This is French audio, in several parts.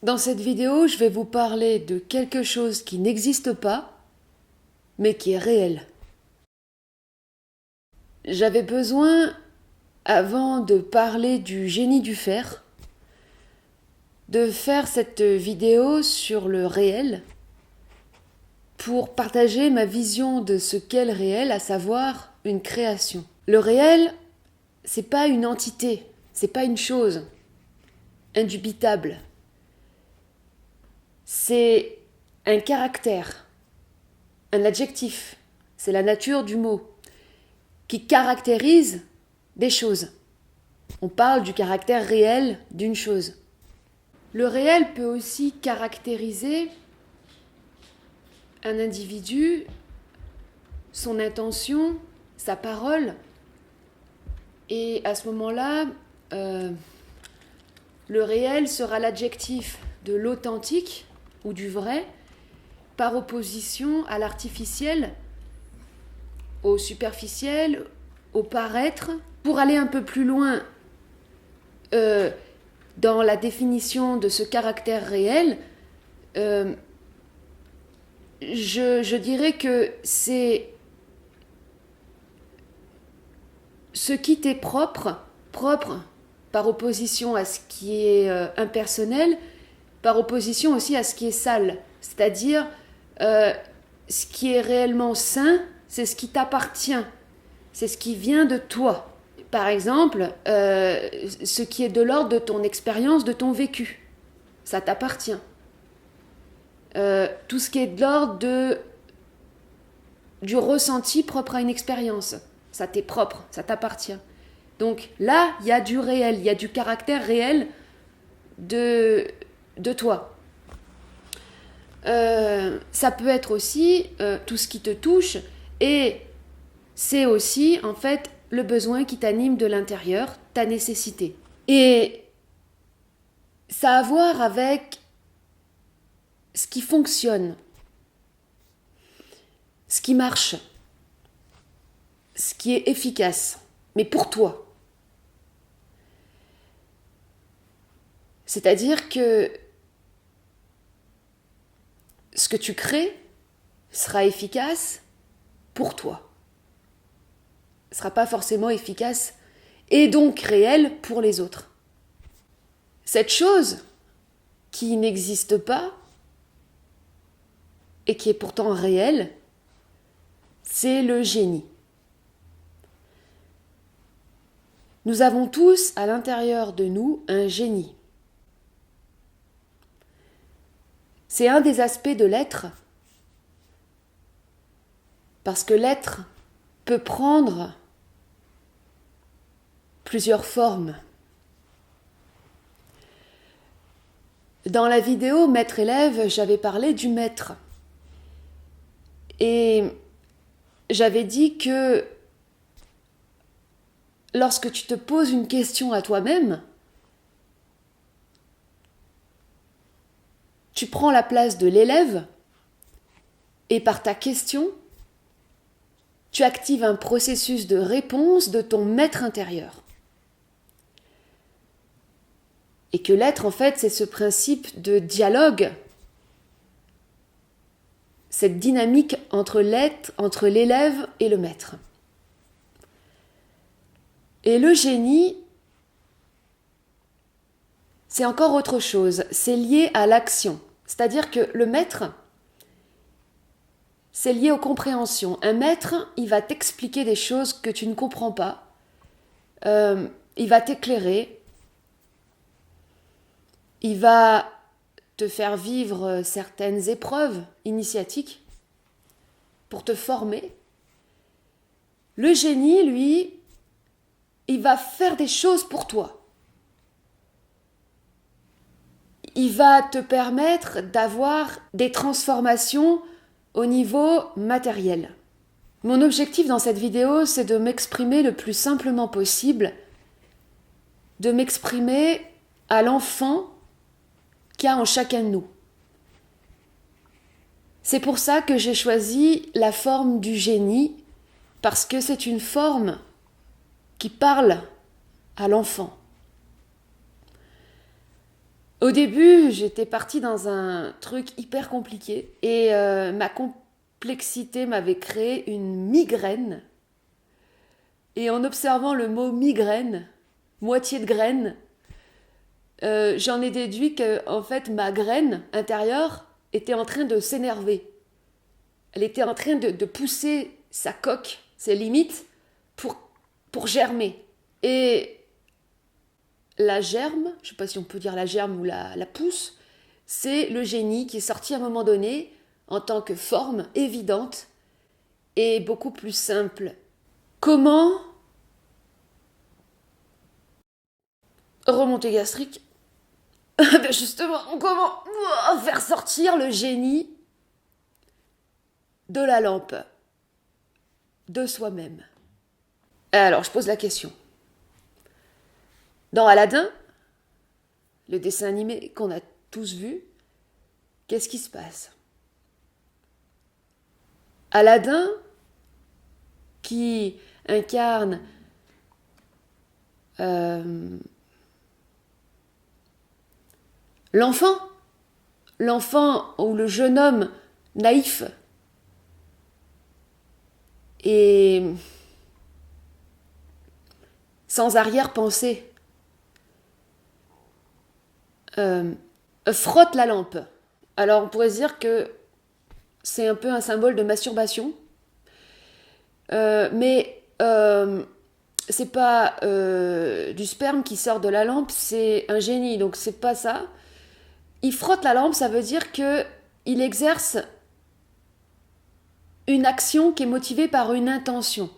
Dans cette vidéo, je vais vous parler de quelque chose qui n'existe pas, mais qui est réel. J'avais besoin, avant de parler du génie du fer, de faire cette vidéo sur le réel pour partager ma vision de ce qu'est le réel, à savoir une création. Le réel, c'est pas une entité, c'est pas une chose indubitable. C'est un caractère, un adjectif, c'est la nature du mot, qui caractérise des choses. On parle du caractère réel d'une chose. Le réel peut aussi caractériser un individu, son intention, sa parole, et à ce moment-là, le réel sera l'adjectif de l'authentique ou du vrai, par opposition à l'artificiel, au superficiel, au paraître. Pour aller un peu plus loin dans la définition de ce caractère réel, je dirais que c'est ce qui t'est propre par opposition à ce qui est impersonnel, par opposition aussi à ce qui est sale. C'est-à-dire, ce qui est réellement sain, c'est ce qui t'appartient, c'est ce qui vient de toi. Par exemple, ce qui est de l'ordre de ton expérience, de ton vécu, ça t'appartient. Tout ce qui est de l'ordre du ressenti propre à une expérience, ça t'est propre, ça t'appartient. Donc là, il y a du réel, il y a du caractère réel de toi. Ça peut être aussi tout ce qui te touche, et c'est aussi en fait le besoin qui t'anime de l'intérieur, ta nécessité. Et ça a à voir avec ce qui fonctionne, ce qui marche, ce qui est efficace, mais pour toi. C'est-à-dire que ce que tu crées sera efficace pour toi. Ne sera pas forcément efficace et donc réel pour les autres. Cette chose qui n'existe pas et qui est pourtant réelle, c'est le génie. Nous avons tous à l'intérieur de nous un génie. C'est un des aspects de l'être, parce que l'être peut prendre plusieurs formes. Dans la vidéo maître-élève, j'avais parlé du maître. Et j'avais dit que lorsque tu te poses une question à toi-même, tu prends la place de l'élève et par ta question, tu actives un processus de réponse de ton maître intérieur. Et que l'être, en fait, c'est ce principe de dialogue, cette dynamique entre l'être, entre l'élève et le maître. Et le génie, c'est encore autre chose, c'est lié à l'action. C'est-à-dire que le maître, c'est lié aux compréhensions. Un maître, il va t'expliquer des choses que tu ne comprends pas. Il va t'éclairer. Il va te faire vivre certaines épreuves initiatiques pour te former. Le génie, lui, il va faire des choses pour toi. Il va te permettre d'avoir des transformations au niveau matériel. Mon objectif dans cette vidéo, c'est de m'exprimer le plus simplement possible, de m'exprimer à l'enfant qu'il y a en chacun de nous. C'est pour ça que j'ai choisi la forme du génie, parce que c'est une forme qui parle à l'enfant. Au début, j'étais partie dans un truc hyper compliqué et ma complexité m'avait créé une migraine. Et en observant le mot migraine, moitié de graine, j'en ai déduit que en fait ma graine intérieure était en train de s'énerver. Elle était en train de pousser sa coque, ses limites, pour germer. Et la germe, je ne sais pas si on peut dire la germe ou la pousse, c'est le génie qui est sorti à un moment donné en tant que forme évidente et beaucoup plus simple. Comment remontée gastrique? Justement, comment faire sortir le génie de la lampe, de soi-même? Alors, je pose la question. Dans Aladdin, le dessin animé qu'on a tous vu, qu'est-ce qui se passe? Aladdin, qui incarne l'enfant ou le jeune homme naïf et sans arrière-pensée, frotte la lampe. Alors on pourrait se dire que c'est un peu un symbole de masturbation, mais c'est pas du sperme qui sort de la lampe, c'est un génie, donc c'est pas ça. Il frotte la lampe, ça veut dire que il exerce une action qui est motivée par une intention.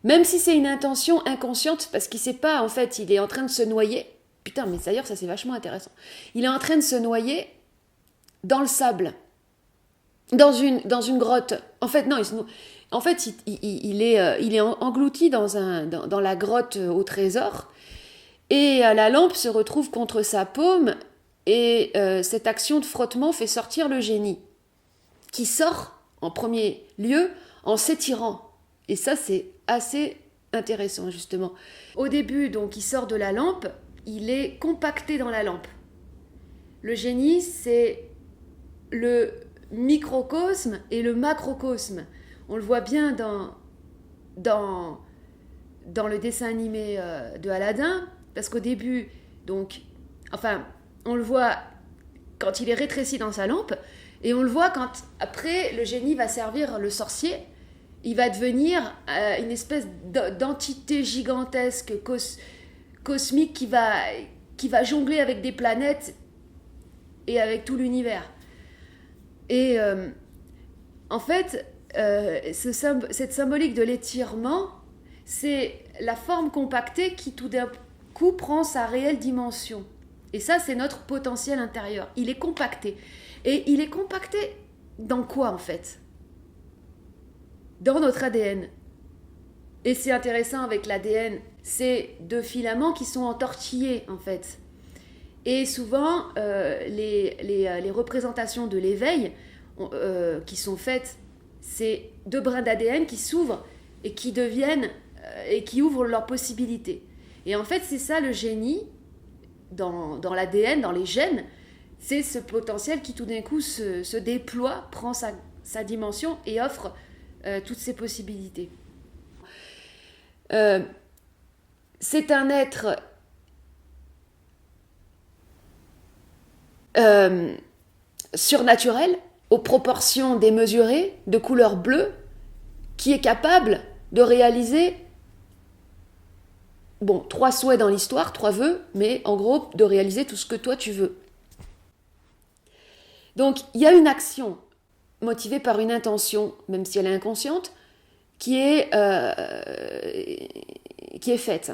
Même si c'est une intention inconsciente, parce qu'il sait pas, en fait, il est en train de se noyer. Putain, mais d'ailleurs, ça c'est vachement intéressant. Il est en train de se noyer dans le sable, dans une grotte. En fait, non, il est englouti dans la grotte au trésor, et la lampe se retrouve contre sa paume, et cette action de frottement fait sortir le génie, qui sort en premier lieu en s'étirant. Et ça, c'est assez intéressant, justement. Au début, donc, il sort de la lampe, il est compacté dans la lampe. Le génie, c'est le microcosme et le macrocosme. On le voit bien dans le dessin animé de Aladdin, parce qu'au début, donc, on le voit quand il est rétréci dans sa lampe, et on le voit quand, après, le génie va servir le sorcier. Il va devenir une espèce d'entité gigantesque, cosmique, qui va jongler avec des planètes et avec tout l'univers. Et en fait, cette symbolique de l'étirement, c'est la forme compactée qui tout d'un coup prend sa réelle dimension. Et ça, c'est notre potentiel intérieur. Il est compacté. Et il est compacté dans quoi, en fait ? Dans notre ADN. Et c'est intéressant avec l'ADN, c'est deux filaments qui sont entortillés, en fait. Et souvent, les représentations de l'éveil qui sont faites, c'est deux brins d'ADN qui s'ouvrent et qui deviennent et qui ouvrent leurs possibilités. Et en fait, c'est ça le génie, dans l'ADN, dans les gènes, c'est ce potentiel qui tout d'un coup se déploie, prend sa dimension et offre toutes ces possibilités. C'est un être surnaturel, aux proportions démesurées, de couleur bleue, qui est capable de réaliser 3 souhaits dans l'histoire, 3 vœux, mais en gros, de réaliser tout ce que toi tu veux. Donc, il y a une action motivée par une intention, même si elle est inconsciente, qui est faite.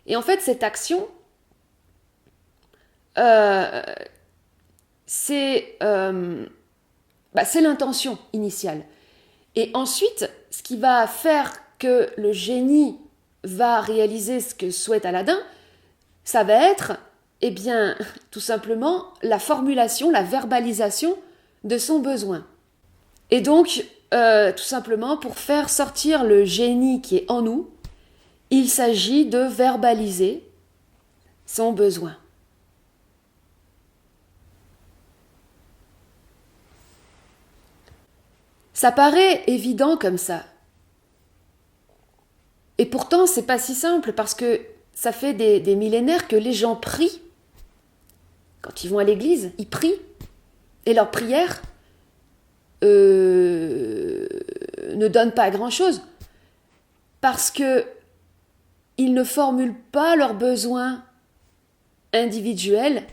Et en fait, cette action, c'est l'intention initiale. Et ensuite, ce qui va faire que le génie va réaliser ce que souhaite Aladdin, ça va être, tout simplement, la formulation, la verbalisation de son besoin. Et donc, tout simplement, pour faire sortir le génie qui est en nous, il s'agit de verbaliser son besoin. Ça paraît évident comme ça. Et pourtant, c'est pas si simple parce que ça fait des millénaires que les gens prient. Quand ils vont à l'église, ils prient. Et leur prière ne donne pas grand-chose. Parce que ils ne formulent pas leurs besoins individuels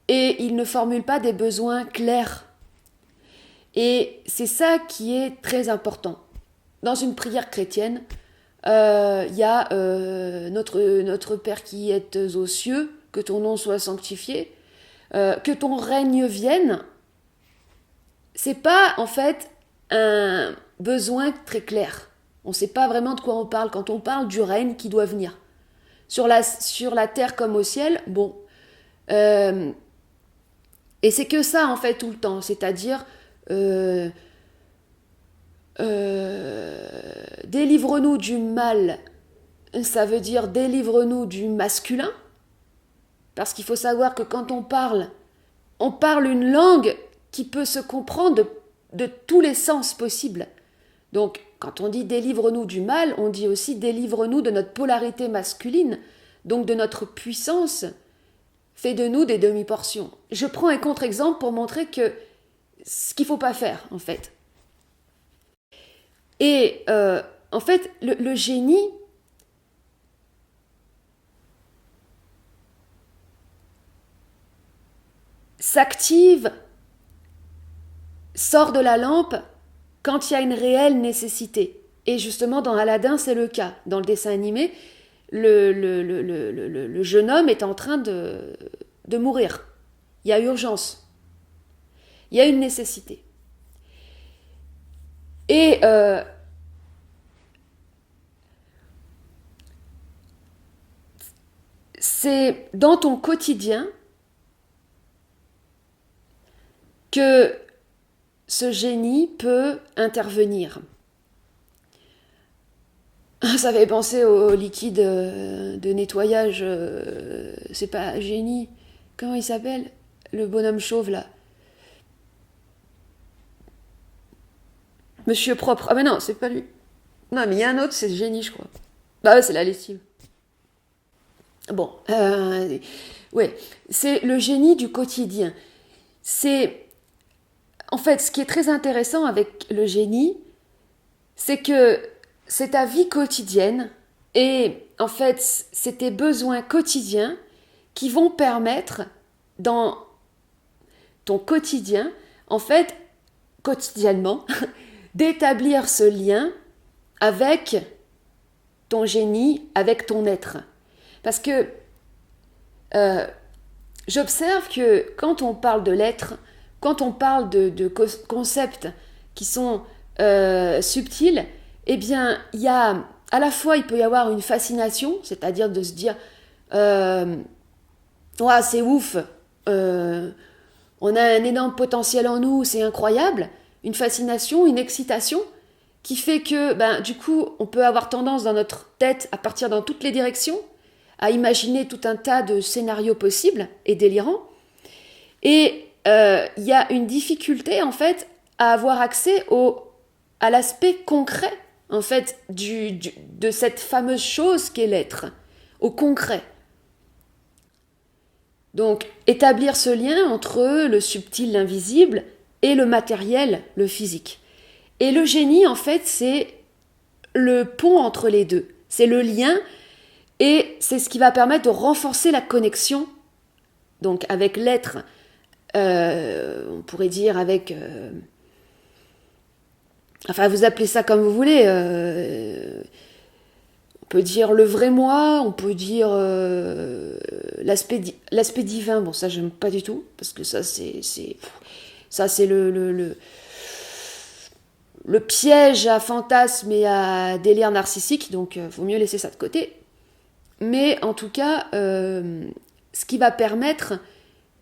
et ils ne formulent pas des besoins clairs. Et c'est ça qui est très important. Dans une prière chrétienne, y a notre Père qui êtes aux cieux, que ton nom soit sanctifié, que ton règne vienne. C'est pas en fait un besoin très clair. On ne sait pas vraiment de quoi on parle quand on parle du règne qui doit venir. Sur la terre comme au ciel, et c'est que ça en fait tout le temps, c'est-à-dire délivre-nous du mal, ça veut dire délivre-nous du masculin, parce qu'il faut savoir que quand on parle une langue qui peut se comprendre de tous les sens possibles. Donc, quand on dit délivre-nous du mal, on dit aussi délivre-nous de notre polarité masculine, donc de notre puissance, fait de nous des demi-portions. Je prends un contre-exemple pour montrer que ce qu'il ne faut pas faire, en fait. Et en fait, le génie, s'active, sort de la lampe quand il y a une réelle nécessité. Et justement, dans Aladdin, c'est le cas. Dans le dessin animé, le jeune homme est en train de mourir. Il y a urgence. Il y a une nécessité. Et c'est dans ton quotidien que ce génie peut intervenir. Ça fait penser au liquide de nettoyage, c'est pas génie, comment il s'appelle? Le bonhomme chauve là. Monsieur propre. Ah mais non, c'est pas lui. Non mais il y a un autre, c'est génie je crois. Bah ouais, c'est la lessive. Bon, ouais, c'est le génie du quotidien. C'est, en fait, ce qui est très intéressant avec le génie, c'est que c'est ta vie quotidienne et en fait, c'est tes besoins quotidiens qui vont permettre dans ton quotidien, en fait, quotidiennement, d'établir ce lien avec ton génie, avec ton être. Parce que j'observe que quand on parle de l'être, quand on parle de concepts qui sont subtils, eh bien, il y a, à la fois, il peut y avoir une fascination, c'est-à-dire de se dire ouais, c'est ouf, on a un énorme potentiel en nous, c'est incroyable, une fascination, une excitation, qui fait que, du coup, on peut avoir tendance dans notre tête à partir dans toutes les directions, à imaginer tout un tas de scénarios possibles et délirants. Et il y a une difficulté, en fait, à avoir accès à l'aspect concret, en fait, de cette fameuse chose qu'est l'être, au concret. Donc, établir ce lien entre le subtil, l'invisible, et le matériel, le physique. Et le génie, en fait, c'est le pont entre les deux. C'est le lien, et c'est ce qui va permettre de renforcer la connexion, donc avec l'être, on pourrait dire avec... enfin, vous appelez ça comme vous voulez. On peut dire le vrai moi, on peut dire l'aspect divin. Bon, ça, j'aime pas du tout, parce que ça, c'est le piège à fantasme et à délire narcissique, donc vaut mieux laisser ça de côté. Mais en tout cas, ce qui va permettre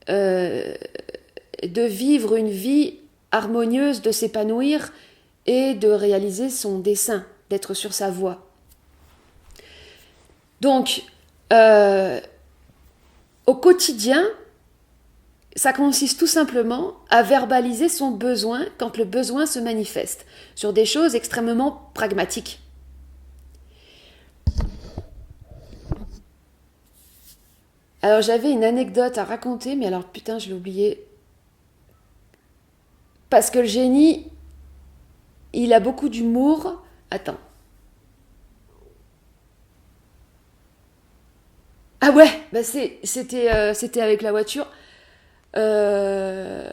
de vivre une vie harmonieuse, de s'épanouir et de réaliser son dessein, d'être sur sa voie. Donc, au quotidien, ça consiste tout simplement à verbaliser son besoin quand le besoin se manifeste, sur des choses extrêmement pragmatiques. Alors j'avais une anecdote à raconter, mais alors putain, je l'ai oublié. Parce que le génie, il a beaucoup d'humour. Attends. Ah ouais, bah c'était avec la voiture. Bah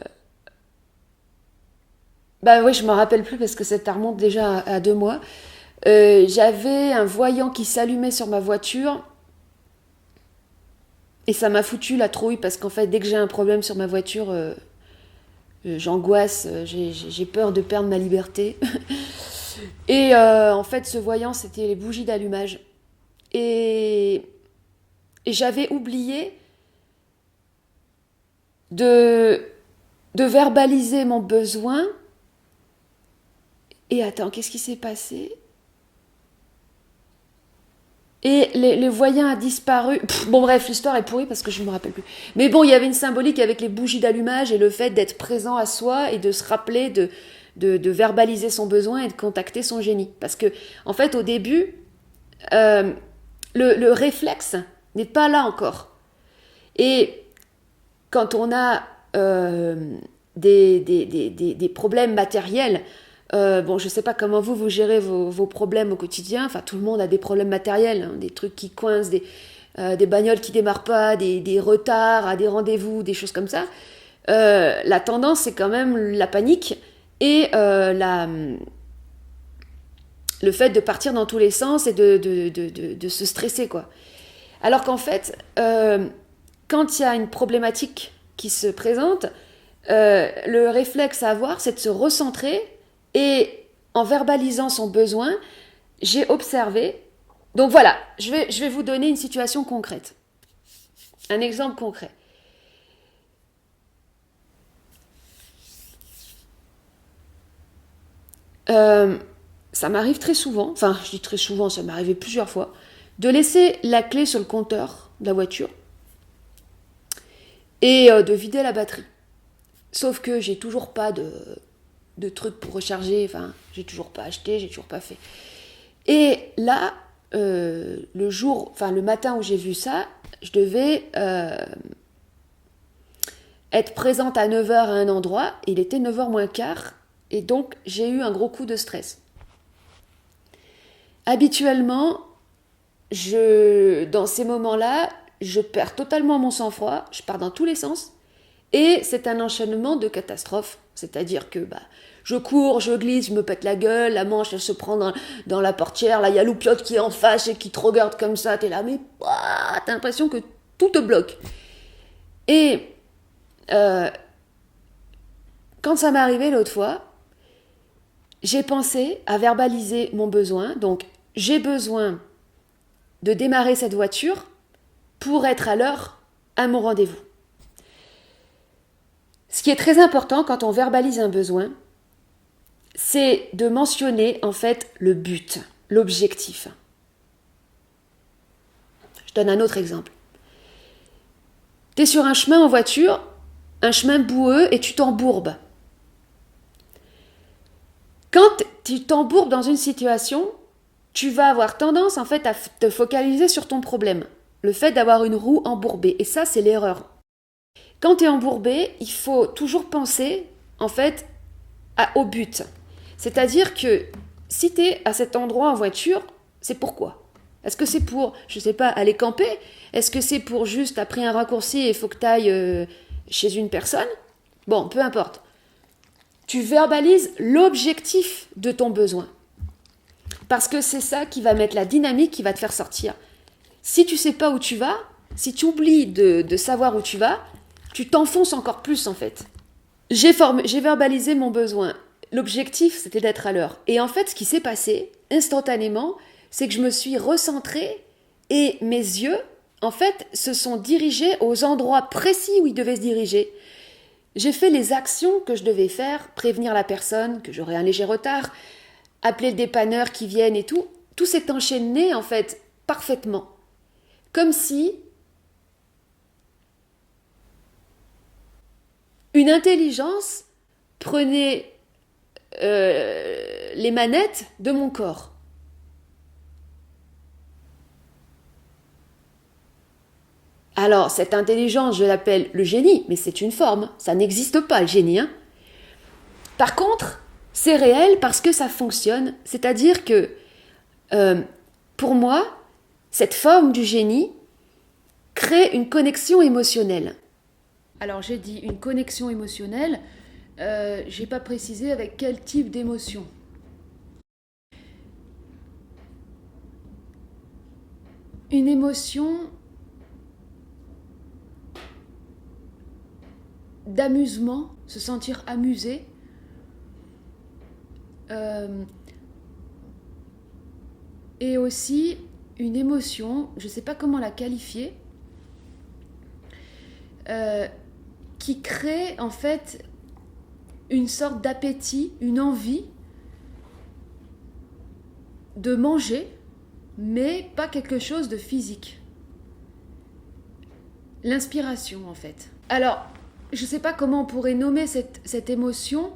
oui, je m'en rappelle plus parce que ça remonte déjà à 2 mois. J'avais un voyant qui s'allumait sur ma voiture et ça m'a foutu la trouille parce qu'en fait, dès que j'ai un problème sur ma voiture, j'angoisse, j'ai peur de perdre ma liberté. Et en fait, ce voyant, c'était les bougies d'allumage. Et j'avais oublié de verbaliser mon besoin. Et attends, qu'est-ce qui s'est passé ? Et le voyant a disparu. Bon bref, l'histoire est pourrie parce que je ne me rappelle plus. Mais bon, il y avait une symbolique avec les bougies d'allumage et le fait d'être présent à soi et de se rappeler de verbaliser son besoin et de contacter son génie. Parce que, en fait, au début, le réflexe n'est pas là encore. Et quand on a des problèmes matériels, bon, je sais pas comment vous gérez vos problèmes au quotidien. Enfin, tout le monde a des problèmes matériels, hein, des trucs qui coincent, des bagnoles qui démarrent pas, des retards à des rendez-vous, des choses comme ça. La tendance, c'est quand même la panique et le fait de partir dans tous les sens et de se stresser, quoi. Alors qu'en fait, quand il y a une problématique qui se présente, le réflexe à avoir, c'est de se recentrer. Et en verbalisant son besoin, j'ai observé. Donc voilà, je vais vous donner une situation concrète. Un exemple concret. Ça m'arrive très souvent, enfin je dis très souvent, ça m'est arrivé plusieurs fois, de laisser la clé sur le compteur de la voiture et de vider la batterie. Sauf que j'ai toujours pas de trucs pour recharger, enfin, j'ai toujours pas acheté, j'ai toujours pas fait. Et là, le matin où j'ai vu ça, je devais être présente à 9h à un endroit, il était 9h moins quart, et donc j'ai eu un gros coup de stress. Habituellement, dans ces moments-là, je perds totalement mon sang-froid, je pars dans tous les sens, et c'est un enchaînement de catastrophes. C'est-à-dire que je cours, je glisse, je me pète la gueule, la manche elle se prend dans la portière, là il y a Loupiote qui est en face et qui te regarde comme ça, t'es là, mais t'as l'impression que tout te bloque. Et quand ça m'est arrivé l'autre fois, j'ai pensé à verbaliser mon besoin, donc j'ai besoin de démarrer cette voiture pour être à l'heure à mon rendez-vous. Ce qui est très important quand on verbalise un besoin, c'est de mentionner en fait le but, l'objectif. Je donne un autre exemple. Tu es sur un chemin en voiture, un chemin boueux, et tu t'embourbes. Quand tu t'embourbes dans une situation, tu vas avoir tendance en fait à te focaliser sur ton problème. Le fait d'avoir une roue embourbée. Et ça, c'est l'erreur. Quand tu es embourbé, il faut toujours penser en fait au but. C'est-à-dire que si tu es à cet endroit en voiture, c'est pourquoi ? Est-ce que c'est pour, je sais pas, aller camper ? Est-ce que c'est pour juste, t'as pris un raccourci et il faut que tu ailles chez une personne ? Bon, peu importe. Tu verbalises l'objectif de ton besoin. Parce que c'est ça qui va mettre la dynamique, qui va te faire sortir. Si tu sais pas où tu vas, si tu oublies de savoir où tu vas, tu t'enfonces encore plus en fait. J'ai verbalisé mon besoin. L'objectif, c'était d'être à l'heure. Et en fait, ce qui s'est passé, instantanément, c'est que je me suis recentrée et mes yeux, en fait, se sont dirigés aux endroits précis où ils devaient se diriger. J'ai fait les actions que je devais faire, prévenir la personne que j'aurais un léger retard, appeler le dépanneur qui vienne et tout. Tout s'est enchaîné, en fait, parfaitement. Comme si une intelligence prenait les manettes de mon corps. Alors, cette intelligence, je l'appelle le génie, mais c'est une forme, ça n'existe pas le génie. Hein. Par contre, c'est réel parce que ça fonctionne, c'est-à-dire que pour moi, cette forme du génie crée une connexion émotionnelle. Alors j'ai dit une connexion émotionnelle, j'ai pas précisé avec quel type d'émotion. Une émotion d'amusement, se sentir amusé, et aussi une émotion, je ne sais pas comment la qualifier, qui crée en fait une sorte d'appétit, une envie de manger, mais pas quelque chose de physique. L'inspiration en fait. Alors, je ne sais pas comment on pourrait nommer cette émotion,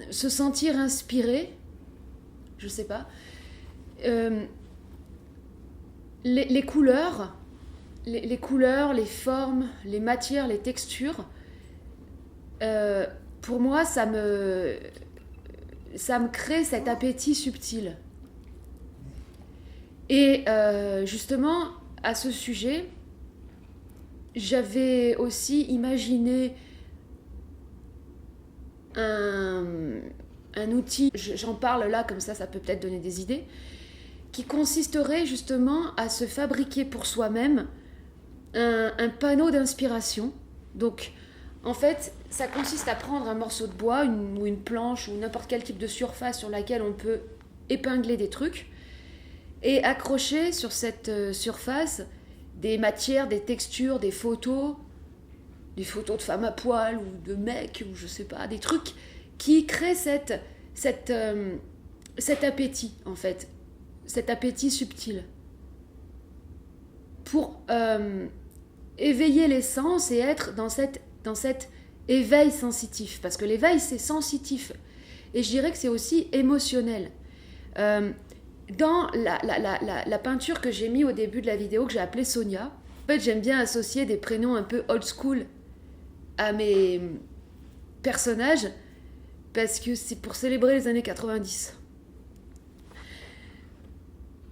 se sentir inspiré, je sais pas. Les couleurs, les couleurs, les formes, les matières, les textures, pour moi, ça me crée cet appétit subtil. Et justement, à ce sujet, j'avais aussi imaginé un outil, j'en parle là, comme ça peut peut-être donner des idées, qui consisterait justement à se fabriquer pour soi-même un panneau d'inspiration. Donc, en fait, ça consiste à prendre un morceau de bois ou une planche ou n'importe quel type de surface sur laquelle on peut épingler des trucs et accrocher sur cette surface des matières, des textures, des photos de femmes à poil ou de mecs ou je sais pas, des trucs qui créent cet appétit en fait, cet appétit subtil pour éveiller les sens et être dans cet éveil sensitif, parce que l'éveil c'est sensitif et je dirais que c'est aussi émotionnel. Dans la peinture que j'ai mis au début de la vidéo, que j'ai appelée Sonia, en fait j'aime bien associer des prénoms un peu old school à mes personnages parce que c'est pour célébrer les années 90.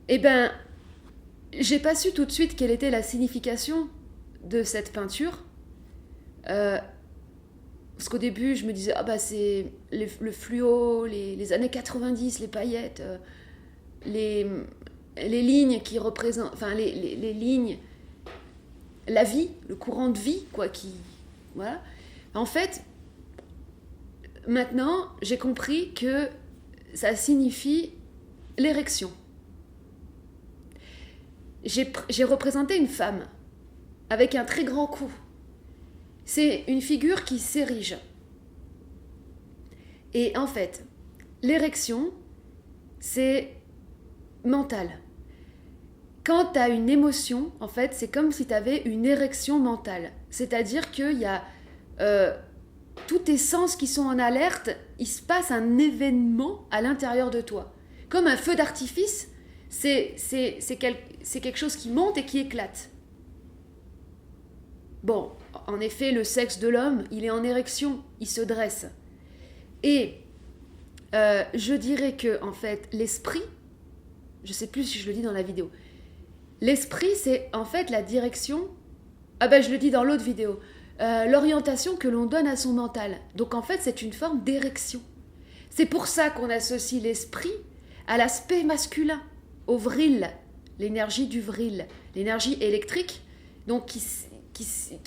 Eh ben, j'ai pas su tout de suite quelle était la signification de cette peinture. Parce qu'au début, je me disais, c'est le fluo, les années 90, les paillettes, les lignes qui représentent, enfin les lignes, la vie, le courant de vie, quoi, voilà. En fait, maintenant, j'ai compris que ça signifie l'érection. J'ai représenté une femme avec un très grand cou. C'est une figure qui s'érige. Et en fait, l'érection, c'est mentale. Quand tu as une émotion, en fait, c'est comme si tu avais une érection mentale. C'est-à-dire qu'il y a tous tes sens qui sont en alerte, il se passe un événement à l'intérieur de toi. Comme un feu d'artifice, c'est quelque chose qui monte et qui éclate. Bon, en effet, le sexe de l'homme, il est en érection, il se dresse. Et je dirais que, en fait, l'esprit, je ne sais plus si je le dis dans la vidéo, l'esprit, c'est en fait la direction, je le dis dans l'autre vidéo, l'orientation que l'on donne à son mental. Donc en fait, c'est une forme d'érection. C'est pour ça qu'on associe l'esprit à l'aspect masculin, au vril, l'énergie du vril, l'énergie électrique, donc qui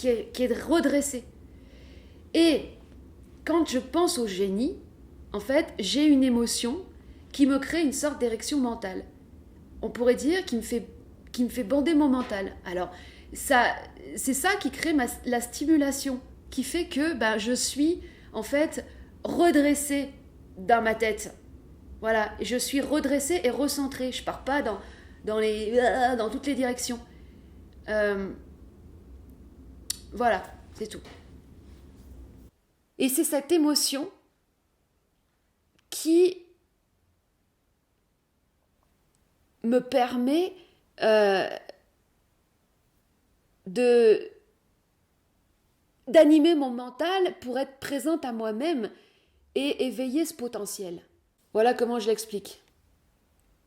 est redressée. Et quand je pense au génie, en fait, j'ai une émotion qui me crée une sorte d'érection mentale. On pourrait dire qui me fait bander mon mental. Alors, c'est ça qui crée la stimulation, qui fait que je suis en fait redressée dans ma tête. Voilà, je suis redressée et recentrée. Je pars pas dans toutes les directions. Voilà, c'est tout. Et c'est cette émotion qui me permet d'animer mon mental pour être présente à moi-même et éveiller ce potentiel. Voilà comment je l'explique.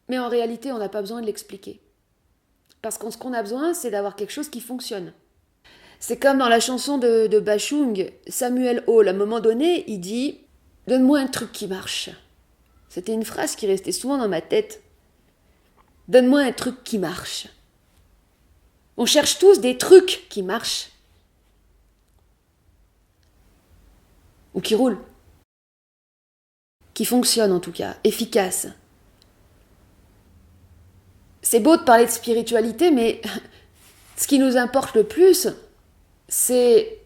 Mais en réalité, on n'a pas besoin de l'expliquer. Parce que ce qu'on a besoin, c'est d'avoir quelque chose qui fonctionne. C'est comme dans la chanson de Bachung, Samuel Hall, à un moment donné, il dit « Donne-moi un truc qui marche ». C'était une phrase qui restait souvent dans ma tête. « Donne-moi un truc qui marche ». On cherche tous des trucs qui marchent. Ou qui roulent. Qui fonctionnent en tout cas, efficaces. C'est beau de parler de spiritualité, mais ce qui nous importe le plus, c'est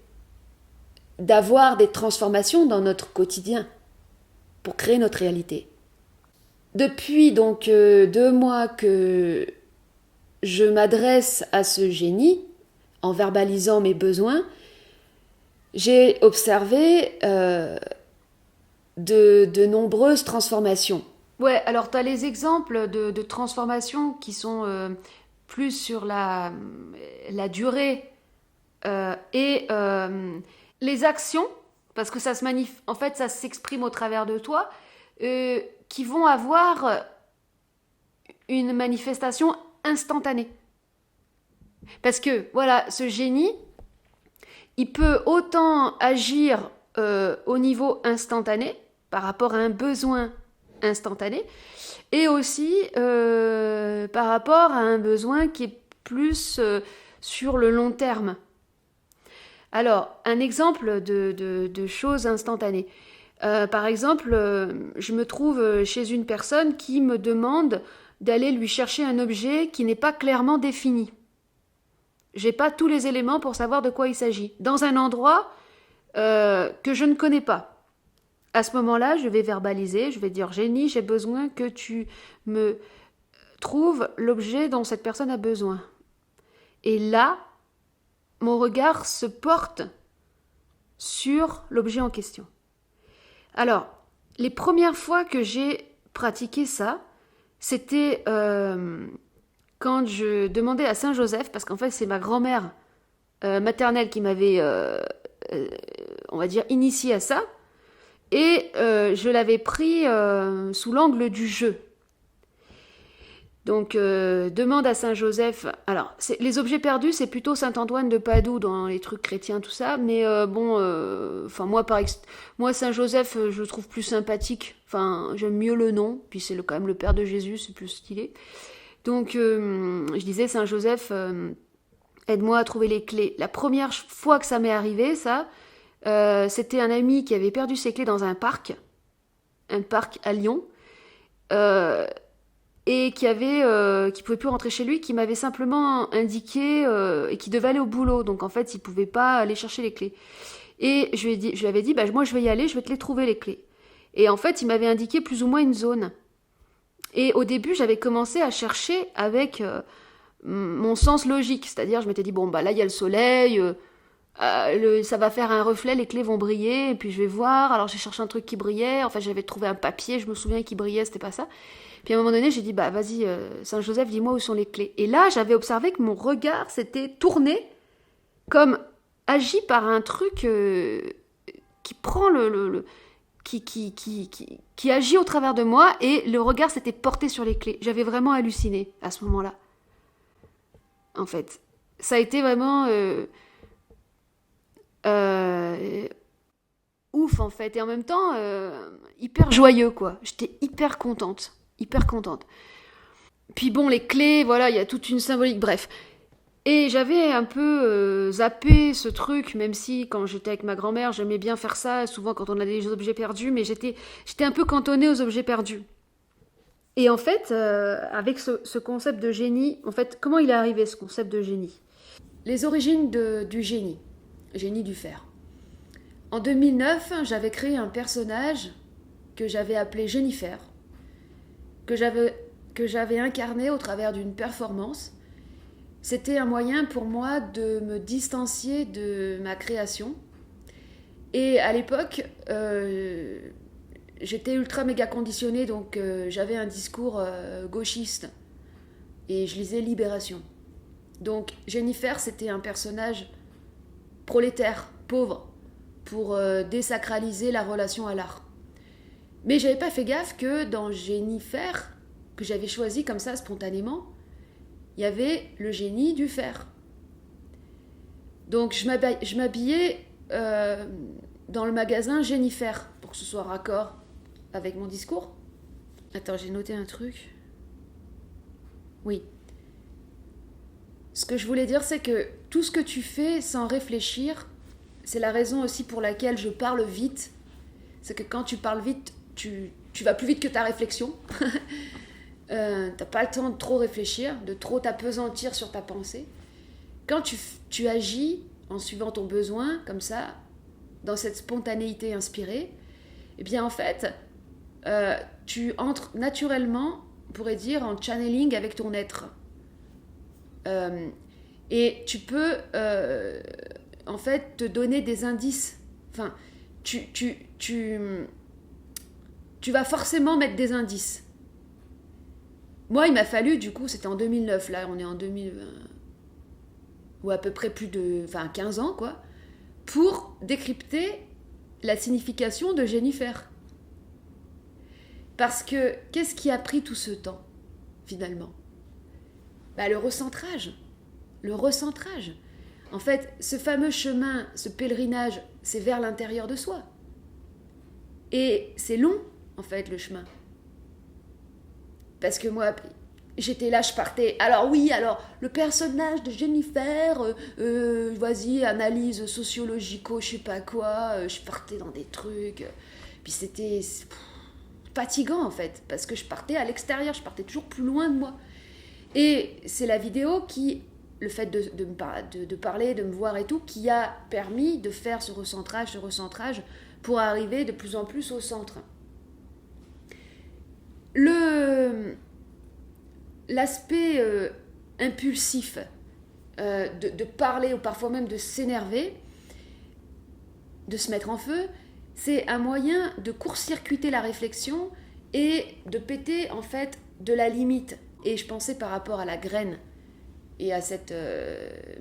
d'avoir des transformations dans notre quotidien pour créer notre réalité. Depuis donc 2 mois que je m'adresse à ce génie en verbalisant mes besoins, j'ai observé de nombreuses transformations. Ouais, alors tu as les exemples de transformations qui sont plus sur la durée et les actions, parce que ça s'exprime au travers de toi, qui vont avoir une manifestation instantanée. Parce que, voilà, ce génie, il peut autant agir au niveau instantané, par rapport à un besoin instantané, et aussi par rapport à un besoin qui est plus sur le long terme. Alors, un exemple de choses instantanées. Par exemple, je me trouve chez une personne qui me demande d'aller lui chercher un objet qui n'est pas clairement défini. J'ai pas tous les éléments pour savoir de quoi il s'agit. Dans un endroit que je ne connais pas. À ce moment-là, je vais verbaliser, je vais dire « Génie, j'ai besoin que tu me trouves l'objet dont cette personne a besoin. » Et là, mon regard se porte sur l'objet en question. Alors, les premières fois que j'ai pratiqué ça, c'était quand je demandais à Saint-Joseph, parce qu'en fait c'est ma grand-mère maternelle qui m'avait, on va dire, initiée à ça, et je l'avais pris sous l'angle du jeu. Donc, demande à Saint-Joseph. Alors, les objets perdus, c'est plutôt Saint-Antoine de Padoue dans les trucs chrétiens, tout ça. Mais moi, Saint-Joseph, je le trouve plus sympathique. Enfin, j'aime mieux le nom. Puis c'est quand même le père de Jésus, c'est plus stylé. Donc, je disais, Saint-Joseph, aide-moi à trouver les clés. La première fois que ça m'est arrivé, ça, c'était un ami qui avait perdu ses clés dans un parc à Lyon. Et qui pouvait plus rentrer chez lui, qui m'avait simplement indiqué et qui devait aller au boulot. Donc en fait, il pouvait pas aller chercher les clés. Et je lui avais dit, moi je vais y aller, je vais te les trouver les clés. Et en fait, il m'avait indiqué plus ou moins une zone. Et au début, j'avais commencé à chercher avec mon sens logique. C'est-à-dire, je m'étais dit, bon, bah là, il y a le soleil, ça va faire un reflet, les clés vont briller, et puis je vais voir. Alors j'ai cherché un truc qui brillait, enfin j'avais trouvé un papier, je me souviens qui brillait, c'était pas ça. Puis à un moment donné, j'ai dit, bah vas-y, Saint-Joseph, dis-moi où sont les clés. Et là, j'avais observé que mon regard s'était tourné comme agi par un truc qui prend qui agit au travers de moi, et le regard s'était porté sur les clés. J'avais vraiment halluciné à ce moment-là, en fait. Ça a été vraiment euh, ouf, en fait. Et en même temps, hyper joyeux, quoi. J'étais hyper contente. Hyper contente. Puis bon, les clés, voilà, il y a toute une symbolique, bref. Et j'avais un peu zappé ce truc, même si quand j'étais avec ma grand-mère, j'aimais bien faire ça, souvent quand on a des objets perdus, mais j'étais un peu cantonnée aux objets perdus. Et en fait, avec ce concept de génie, en fait, comment il est arrivé ce concept de génie? Les origines du génie du fer. En 2009, j'avais créé un personnage que j'avais appelé Jennifer, que j'avais incarné au travers d'une performance. C'était un moyen pour moi de me distancier de ma création. Et à l'époque, j'étais ultra méga conditionnée, donc j'avais un discours gauchiste. Et je lisais Libération. Donc Jennifer, c'était un personnage prolétaire, pauvre, pour désacraliser la relation à l'art. Mais j'avais pas fait gaffe que dans Jennifer, que j'avais choisi comme ça spontanément, il y avait le génie du fer. Donc je m'habillais dans le magasin Jennifer pour que ce soit raccord avec mon discours. Attends, j'ai noté un truc. Oui. Ce que je voulais dire, c'est que tout ce que tu fais sans réfléchir, c'est la raison aussi pour laquelle je parle vite. C'est que quand tu parles vite, tu vas plus vite que ta réflexion. T'as pas le temps de trop réfléchir, de trop t'apesantir sur ta pensée. Quand tu agis en suivant ton besoin, comme ça, dans cette spontanéité inspirée, eh bien en fait, tu entres naturellement, on pourrait dire, en channeling avec ton être. Et tu peux, en fait, te donner des indices. Enfin, tu vas forcément mettre des indices. Moi, il m'a fallu, du coup, c'était en 2009, là, on est en 2000, ou à peu près plus de 15 ans, quoi, pour décrypter la signification de Jennifer. Parce que, qu'est-ce qui a pris tout ce temps, finalement? Bah, le recentrage. Le recentrage. En fait, ce fameux chemin, ce pèlerinage, c'est vers l'intérieur de soi. Et c'est long, en fait, le chemin. Parce que moi, j'étais là, je partais. Alors oui, le personnage de Jennifer, vas-y, analyse sociologico, je sais pas quoi. Je partais dans des trucs. Puis c'était fatigant en fait, parce que je partais à l'extérieur, je partais toujours plus loin de moi. Et c'est la vidéo qui, le fait de parler, de me voir et tout, qui a permis de faire ce recentrage, pour arriver de plus en plus au centre. L'aspect impulsif de parler, ou parfois même de s'énerver, de se mettre en feu, c'est un moyen de court-circuiter la réflexion et de péter en fait de la limite. Et je pensais par rapport à la graine et à cette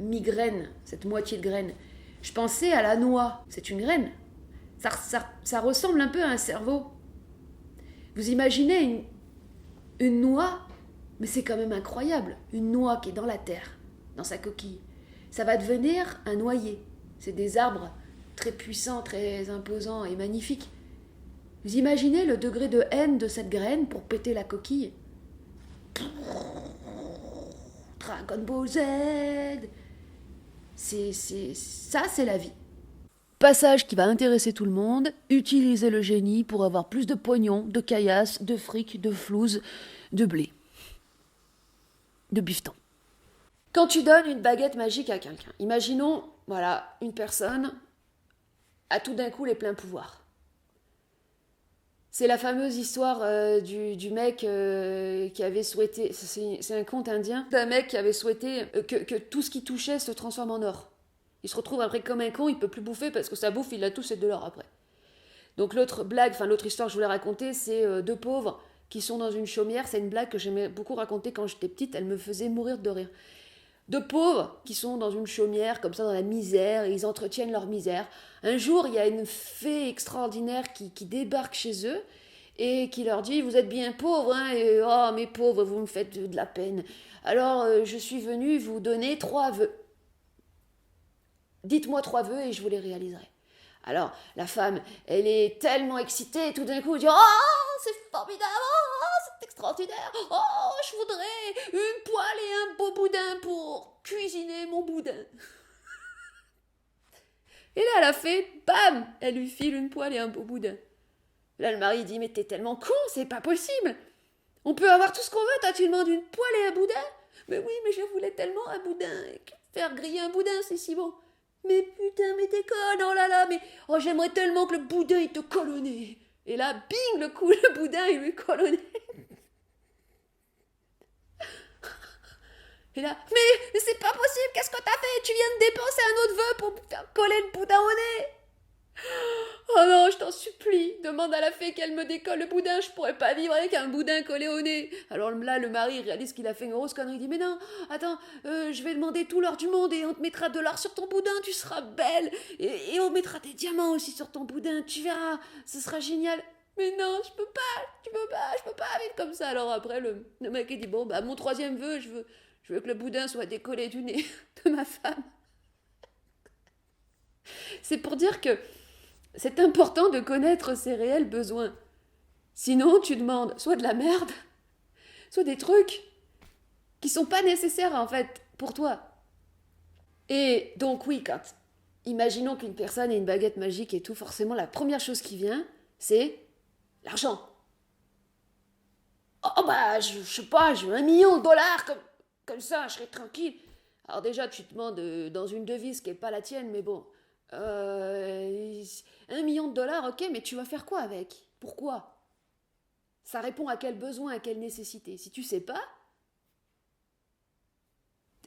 migraine, cette moitié de graine, je pensais à la noix. C'est une graine. Ça ressemble un peu à un cerveau. Vous imaginez une noix, mais c'est quand même incroyable. Une noix qui est dans la terre, dans sa coquille. Ça va devenir un noyer. C'est des arbres très puissants, très imposants et magnifiques. Vous imaginez le degré de haine de cette graine pour péter la coquille? Dragon Ball Z. Ça, c'est la vie. Passage qui va intéresser tout le monde, utiliser le génie pour avoir plus de pognon, de caillasse, de fric, de flouze, de blé, de bifton. Quand tu donnes une baguette magique à quelqu'un, imaginons, voilà, une personne a tout d'un coup les pleins pouvoirs. C'est la fameuse histoire du mec qui avait souhaité, c'est un conte indien, d'un mec qui avait souhaité que tout ce qui touchait se transforme en or. Il se retrouve après comme un con, il peut plus bouffer parce que sa bouffe, il a tout, c'est de l'or après. Donc l'autre histoire que je voulais raconter, c'est deux pauvres qui sont dans une chaumière. C'est une blague que j'aimais beaucoup raconter quand j'étais petite, elle me faisait mourir de rire. Deux pauvres qui sont dans une chaumière, comme ça, dans la misère, et ils entretiennent leur misère. Un jour, il y a une fée extraordinaire qui débarque chez eux et qui leur dit: vous êtes bien pauvres, hein, et oh, mes pauvres, vous me faites de la peine. Alors, je suis venue vous donner 3 vœux. Dites-moi 3 vœux et je vous les réaliserai. Alors, la femme, elle est tellement excitée, et tout d'un coup, elle dit: oh, c'est formidable, oh, c'est extraordinaire, oh, je voudrais une poêle et un beau boudin pour cuisiner mon boudin. Et là, la fée, bam, elle lui file une poêle et un beau boudin. Là, le mari dit: mais t'es tellement con, c'est pas possible. On peut avoir tout ce qu'on veut, toi tu demandes une poêle et un boudin. Mais oui, mais je voulais tellement un boudin. Faire griller un boudin, c'est si bon. Mais putain, mais t'es conne, oh là là, mais oh, j'aimerais tellement que le boudin il te colle au nez. Et là, bing, le coup, le boudin il lui colle au nez. Et là, mais c'est pas possible, qu'est-ce que t'as fait? Tu viens de dépenser un autre vœu pour me faire coller le boudin au nez. Oh non, je t'en supplie, demande à la fée qu'elle me décolle le boudin, je pourrais pas vivre avec un boudin collé au nez. Alors là, le mari réalise qu'il a fait une grosse connerie, il dit: mais non, attends, je vais demander tout l'or du monde et on te mettra de l'or sur ton boudin, tu seras belle, et on mettra des diamants aussi sur ton boudin, tu verras, ce sera génial. Mais non, je peux pas vivre comme ça. Alors après, le mec il dit: bon, bah mon 3e vœu, je veux que le boudin soit décollé du nez de ma femme. C'est pour dire que c'est important de connaître ses réels besoins. Sinon, tu demandes soit de la merde, soit des trucs qui sont pas nécessaires en fait pour toi. Et donc oui, imaginons qu'une personne ait une baguette magique et tout, forcément la première chose qui vient, c'est l'argent. Oh bah, je sais pas, je veux 1 million de dollars, comme ça, je serai tranquille. Alors déjà, tu te demandes dans une devise qui n'est pas la tienne, mais bon, 1 million de dollars, ok, mais tu vas faire quoi avec? Pourquoi? Ça répond à quel besoin, à quelle nécessité? Si tu sais pas,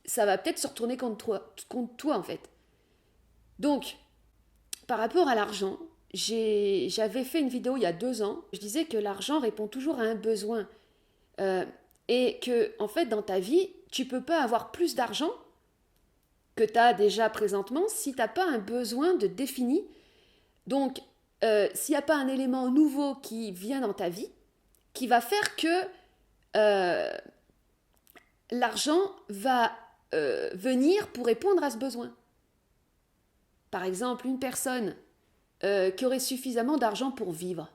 ça va peut-être se retourner contre toi en fait. Donc, par rapport à l'argent, j'avais fait une vidéo il y a 2 ans. Je disais que l'argent répond toujours à un besoin. Et que, en fait, dans ta vie, tu peux pas avoir plus d'argent que tu as déjà présentement si tu n'as pas un besoin de défini. Donc, s'il n'y a pas un élément nouveau qui vient dans ta vie, qui va faire que l'argent va venir pour répondre à ce besoin. Par exemple, une personne qui aurait suffisamment d'argent pour vivre,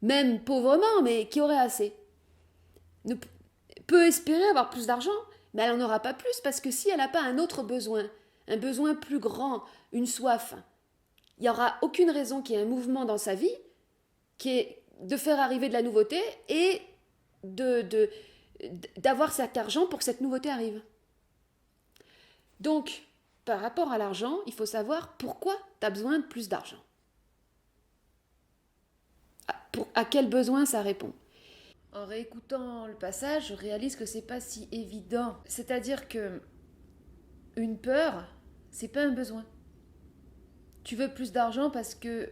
même pauvrement, mais qui aurait assez, peut espérer avoir plus d'argent, mais elle n'en aura pas plus parce que si elle n'a pas un autre besoin, un besoin plus grand, une soif, il n'y aura aucune raison qu'il y ait un mouvement dans sa vie qui est de faire arriver de la nouveauté et d'avoir cet argent pour que cette nouveauté arrive. Donc, par rapport à l'argent, il faut savoir pourquoi tu as besoin de plus d'argent. À quel besoin ça répond. En réécoutant le passage, je réalise que c'est pas si évident. C'est-à-dire que une peur, c'est pas un besoin. Tu veux plus d'argent parce que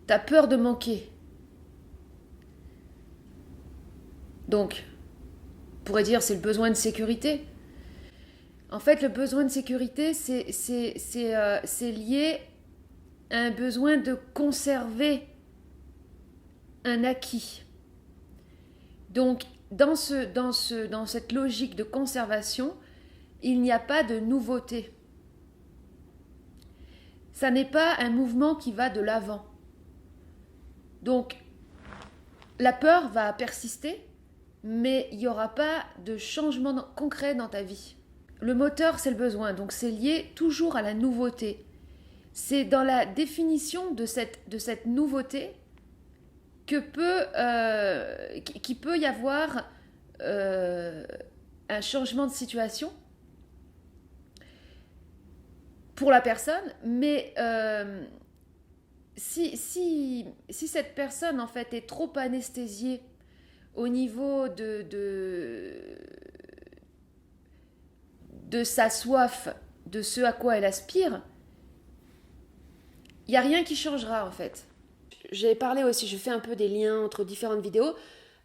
t'as peur de manquer. Donc, on pourrait dire c'est le besoin de sécurité. En fait, le besoin de sécurité, c'est lié à un besoin de conserver un acquis. Donc, dans cette logique de conservation, il n'y a pas de nouveauté. Ça n'est pas un mouvement qui va de l'avant. Donc, la peur va persister, mais il n'y aura pas de changement concret dans ta vie. Le moteur, c'est le besoin, donc c'est lié toujours à la nouveauté. C'est dans la définition de cette nouveauté qu'il peut y avoir un changement de situation. pour la personne, mais si cette personne en fait est trop anesthésiée au niveau de sa soif, de ce à quoi elle aspire, il n'y a rien qui changera en fait. J'ai parlé aussi, je fais un peu des liens entre différentes vidéos,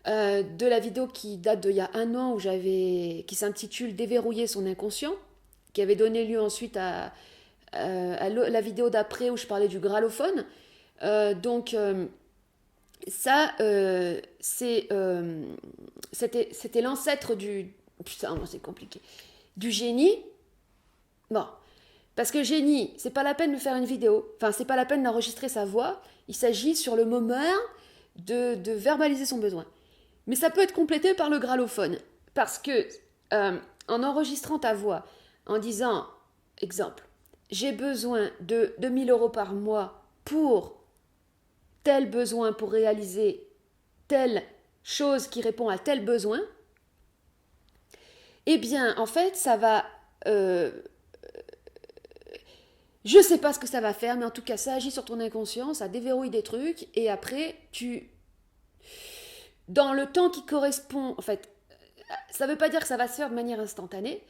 de la vidéo qui date d'il y a 1 an qui s'intitule Déverrouiller son inconscient, qui avait donné lieu ensuite à la vidéo d'après où je parlais du gralophone. Donc ça, c'était l'ancêtre du... Putain, c'est compliqué. Du génie. Bon, parce que génie, c'est pas la peine de faire une vidéo. Enfin, c'est pas la peine d'enregistrer sa voix. Il s'agit sur le moment de verbaliser son besoin. Mais ça peut être complété par le gralophone. Parce que en enregistrant ta voix, en disant, exemple, j'ai besoin de 2 000 € par mois pour tel besoin, pour réaliser telle chose qui répond à tel besoin, eh bien, en fait, ça va... je sais pas ce que ça va faire, mais en tout cas, ça agit sur ton inconscient, ça déverrouille des trucs, et après, dans le temps qui correspond, en fait, ça veut pas dire que ça va se faire de manière instantanée,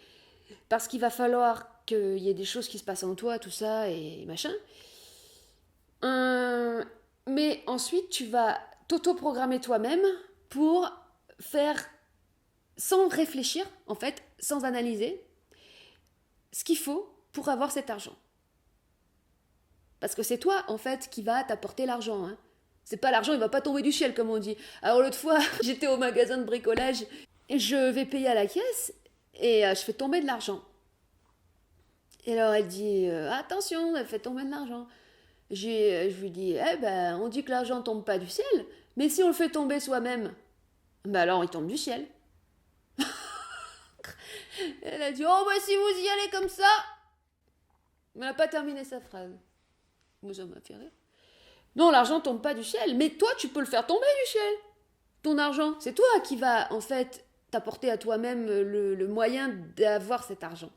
parce qu'il va falloir qu'il y ait des choses qui se passent en toi, tout ça, et machin. Mais ensuite, tu vas t'auto-programmer toi-même pour faire, sans réfléchir, en fait, sans analyser, ce qu'il faut pour avoir cet argent. Parce que c'est toi, en fait, qui va t'apporter l'argent. Hein. C'est pas l'argent, il va pas tomber du ciel, comme on dit. Alors l'autre fois, j'étais au magasin de bricolage, et je vais payer à la caisse, et je fais tomber de l'argent. Et alors elle dit, attention, elle fait tomber de l'argent. Je lui dis, on dit que l'argent tombe pas du ciel, mais si on le fait tomber soi-même, alors il tombe du ciel. Elle a dit, oh si vous y allez comme ça. Mais elle n'a pas terminé sa phrase. Moi ça m'a fait rire. Non, l'argent tombe pas du ciel, mais toi tu peux le faire tomber du ciel. Ton argent, c'est toi qui va en fait t'apporter à toi-même le moyen d'avoir cet argent.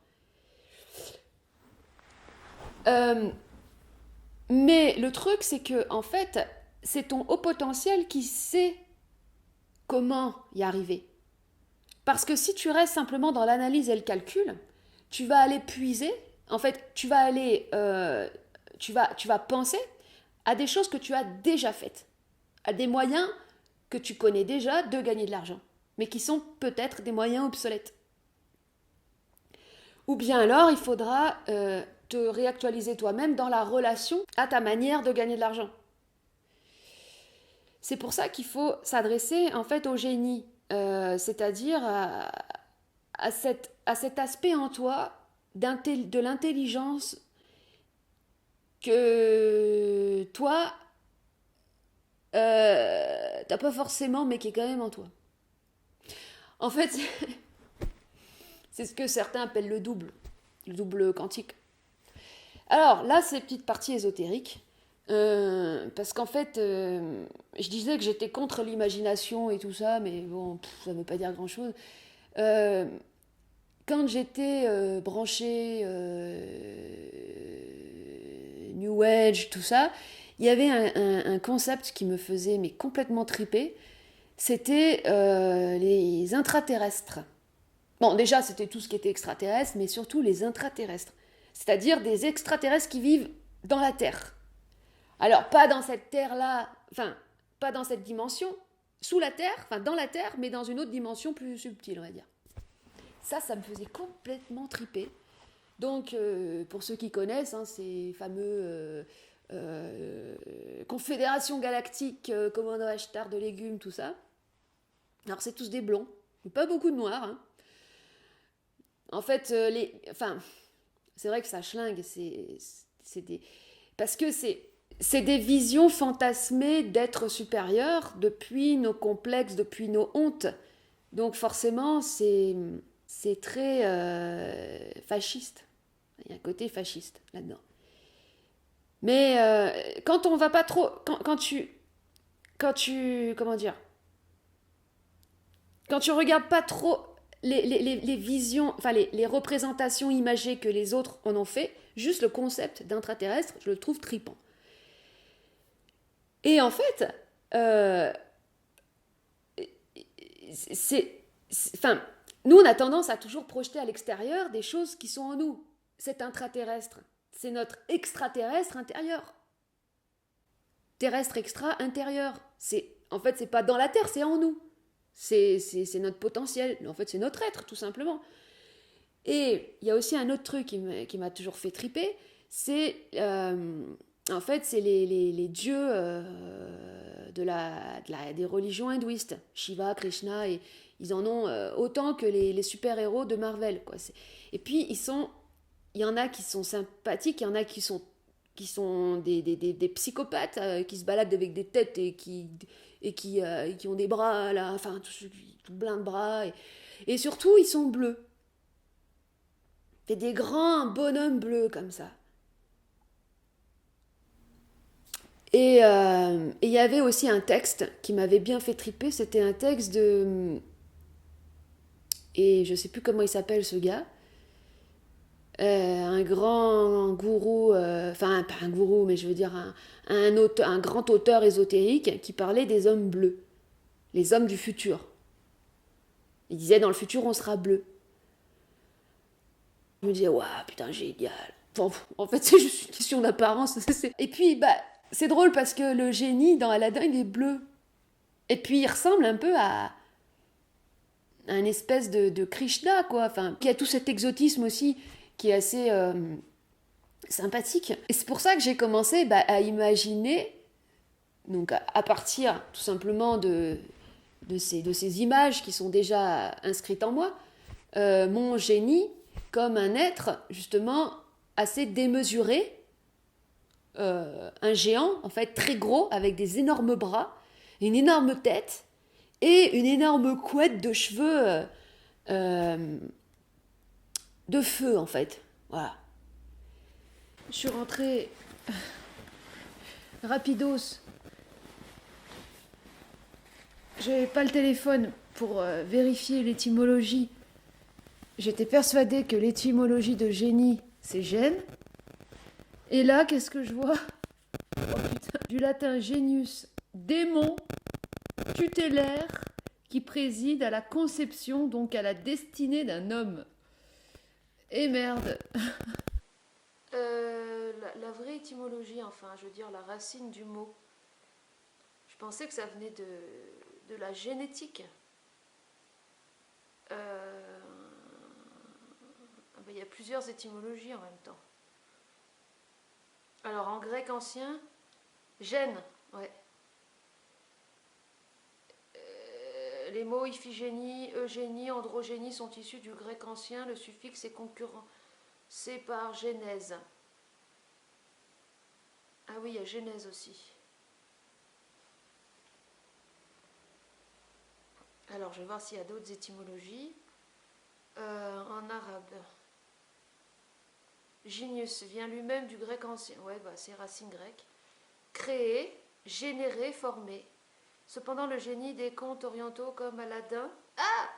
Mais le truc, c'est que, en fait, c'est ton haut potentiel qui sait comment y arriver. Parce que si tu restes simplement dans l'analyse et le calcul, tu vas aller puiser, en fait, tu vas penser à des choses que tu as déjà faites, à des moyens que tu connais déjà de gagner de l'argent, mais qui sont peut-être des moyens obsolètes. Ou bien alors, il faudra te réactualiser toi-même dans la relation à ta manière de gagner de l'argent. C'est pour ça qu'il faut s'adresser en fait au génie, c'est-à-dire à cet aspect en toi de l'intelligence que toi, t'as pas forcément, mais qui est quand même en toi. En fait, c'est ce que certains appellent le double quantique. Alors là, c'est une petite partie ésotérique, parce qu'en fait, je disais que j'étais contre l'imagination et tout ça, mais bon, ça ne veut pas dire grand-chose. Quand j'étais branchée New Age, tout ça, il y avait un concept qui me faisait mais complètement triper, c'était les intraterrestres. Bon, déjà, c'était tout ce qui était extraterrestre, mais surtout les intraterrestres. C'est-à-dire des extraterrestres qui vivent dans la Terre. Alors, pas dans cette Terre-là, enfin, pas dans cette dimension, sous la Terre, enfin dans la Terre, mais dans une autre dimension plus subtile, on va dire. Ça me faisait complètement triper. Donc, pour ceux qui connaissent, hein, ces fameux confédérations galactiques, commando Ashtar de légumes, tout ça. Alors, c'est tous des blonds, mais pas beaucoup de noirs, hein. En fait, c'est vrai que ça schlingue, parce que c'est des visions fantasmées d'êtres supérieurs depuis nos complexes, depuis nos hontes. Donc forcément, c'est très fasciste. Il y a un côté fasciste là-dedans. Mais quand on va pas trop... Quand tu... Comment dire? Quand tu regardes pas trop les visions, enfin les représentations imagées que les autres en ont fait, juste le concept d'intraterrestre, je le trouve tripant. Et en fait, euh, enfin, nous on a tendance à toujours projeter à l'extérieur des choses qui sont en nous. Cet intraterrestre, c'est notre extraterrestre intérieur. Terrestre extra intérieur. En fait, c'est pas dans la Terre, c'est en nous. C'est notre potentiel. En fait, c'est notre être, tout simplement. Et il y a aussi un autre truc qui m'a toujours fait triper, c'est en fait c'est les dieux des religions hindouistes, Shiva, Krishna, et ils en ont autant que les super-héros de Marvel, quoi. Et puis il y en a qui sont sympathiques, il y en a qui sont des psychopathes qui se baladent avec des têtes qui ont des bras là, enfin tout plein de bras, et surtout ils sont bleus. C'est des grands bonhommes bleus comme ça. Et il y avait aussi un texte qui m'avait bien fait triper. C'était un texte de... Et je sais plus comment il s'appelle ce gars. Un grand gourou, enfin pas un gourou, mais je veux dire un grand auteur ésotérique qui parlait des hommes bleus. Les hommes du futur. Il disait dans le futur on sera bleu. Je me disais, waouh, putain, génial. Bon, en fait, c'est juste une question d'apparence. Et puis, bah, c'est drôle parce que le génie dans Aladdin, il est bleu. Et puis, il ressemble un peu à un espèce de Krishna, quoi. Enfin, qui a tout cet exotisme aussi qui est assez sympathique. Et c'est pour ça que j'ai commencé à imaginer, donc à partir tout simplement de ces images qui sont déjà inscrites en moi, mon génie comme un être justement assez démesuré, un géant en fait très gros avec des énormes bras, une énorme tête et une énorme couette de cheveux de feu en fait. Voilà. Je suis rentrée rapidos. J'avais pas le téléphone pour vérifier l'étymologie. J'étais persuadée que l'étymologie de génie, c'est gène. Et là, qu'est-ce que je vois? Oh putain. Du latin genius, démon, tutélaire, qui préside à la conception, donc à la destinée d'un homme. Et merde. La vraie étymologie, enfin, je veux dire la racine du mot. Je pensais que ça venait de la génétique. Il y a plusieurs étymologies en même temps. Alors en grec ancien, gène, ouais. Les mots iphigénie, eugénie, androgénie sont issus du grec ancien. Le suffixe est concurrencé par genèse. Ah oui, il y a genèse aussi. Alors, je vais voir s'il y a d'autres étymologies. En arabe. Genius vient lui-même du grec ancien. Ouais, c'est racine grecque. Créer, générer, former. Cependant, le génie des contes orientaux comme Aladdin. Ah,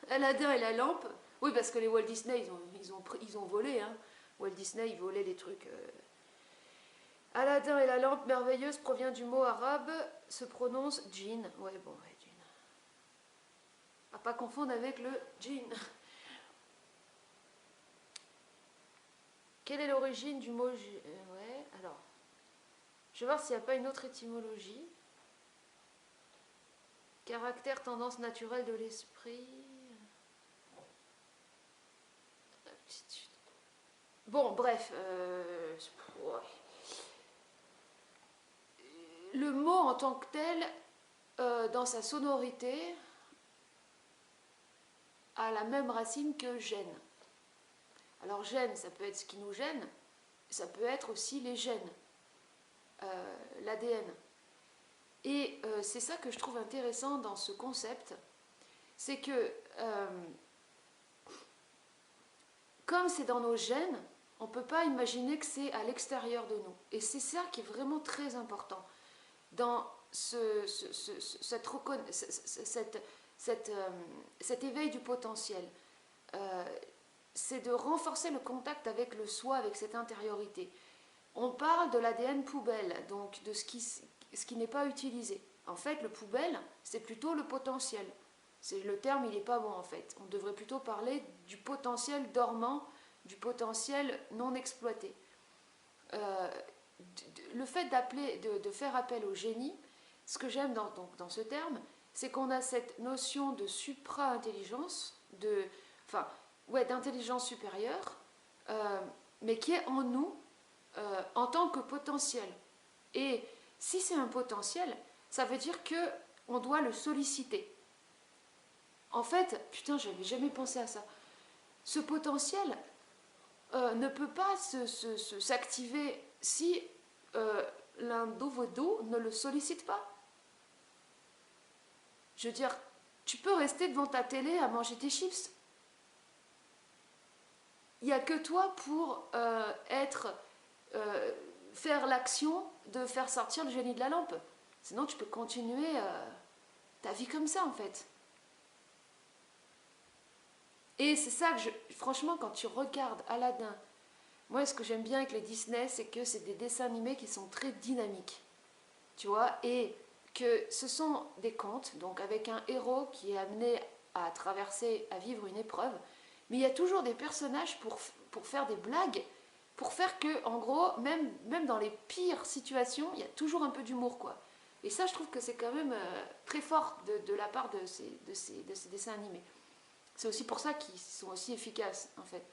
Aladdin et la lampe. Oui, parce que les Walt Disney, ils ont volé. Hein. Walt Disney, il volait des trucs. Aladdin et la lampe merveilleuse provient du mot arabe, se prononce djinn. Ouais, bon, ouais, djinn. À pas confondre avec le djinn. Quelle est l'origine du mot ouais, alors. Je vais voir s'il n'y a pas une autre étymologie. Caractère, tendance naturelle de l'esprit. Bon, bref. Ouais. Le mot en tant que tel, dans sa sonorité, a la même racine que gêne. Alors gêne, ça peut être ce qui nous gêne, ça peut être aussi les gènes, l'ADN. Et c'est ça que je trouve intéressant dans ce concept, c'est que comme c'est dans nos gènes, on ne peut pas imaginer que c'est à l'extérieur de nous. Et c'est ça qui est vraiment très important dans cette cet éveil du potentiel. Euh, c'est de renforcer le contact avec le soi, avec cette intériorité. On parle de l'ADN poubelle, donc de ce qui n'est pas utilisé. En fait, le poubelle, c'est plutôt le potentiel. Le terme, il n'est pas bon en fait. On devrait plutôt parler du potentiel dormant, du potentiel non exploité. Euh, le fait de faire appel au génie, ce que j'aime dans ce terme, c'est qu'on a cette notion de supra-intelligence, d'intelligence supérieure, mais qui est en nous en tant que potentiel. Et si c'est un potentiel, ça veut dire que on doit le solliciter. En fait, putain, j'avais jamais pensé à ça. Ce potentiel ne peut pas s'activer si l'individu ne le sollicite pas. Je veux dire, tu peux rester devant ta télé à manger tes chips. Il n'y a que toi pour faire l'action de faire sortir le génie de la lampe. Sinon, tu peux continuer ta vie comme ça, en fait. Et c'est ça que franchement, quand tu regardes Aladdin, moi, ce que j'aime bien avec les Disney, c'est que c'est des dessins animés qui sont très dynamiques. Tu vois, et que ce sont des contes, donc avec un héros qui est amené à traverser, à vivre une épreuve, mais il y a toujours des personnages pour faire des blagues, pour faire que, en gros, même dans les pires situations, il y a toujours un peu d'humour, quoi. Et ça, je trouve que c'est quand même très fort de la part de ces dessins animés. C'est aussi pour ça qu'ils sont aussi efficaces, en fait.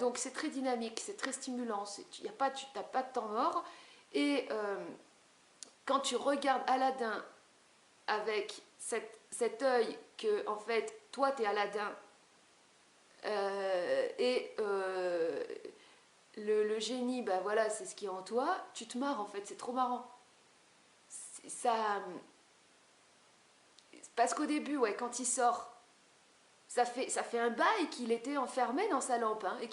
Donc c'est très dynamique, c'est très stimulant, tu n'as pas de temps mort. Et quand tu regardes Aladdin avec cet œil que, en fait, toi, tu es Aladdin, et le génie, bah voilà, c'est ce qui est en toi, tu te marres, en fait, c'est trop marrant. Ça, parce qu'au début, ouais, quand il sort, ça fait un bail qu'il était enfermé dans sa lampe, hein, et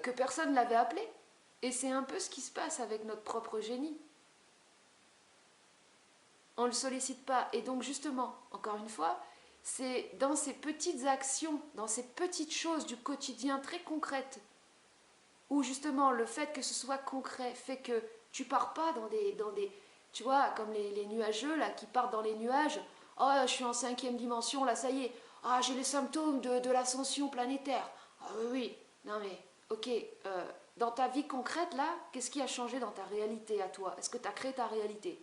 que personne ne l'avait appelé. Et c'est un peu ce qui se passe avec notre propre génie. On ne le sollicite pas. Et donc justement, encore une fois, c'est dans ces petites actions, dans ces petites choses du quotidien très concrètes, où justement le fait que ce soit concret fait que tu pars pas dans des tu vois, comme les nuageux là, qui partent dans les nuages. Oh, je suis en 5e dimension, là, ça y est. Ah, j'ai les symptômes de l'ascension planétaire. Ah oui, oui. Non mais, ok, dans ta vie concrète, là, qu'est-ce qui a changé dans ta réalité à toi? Est-ce que tu as créé ta réalité?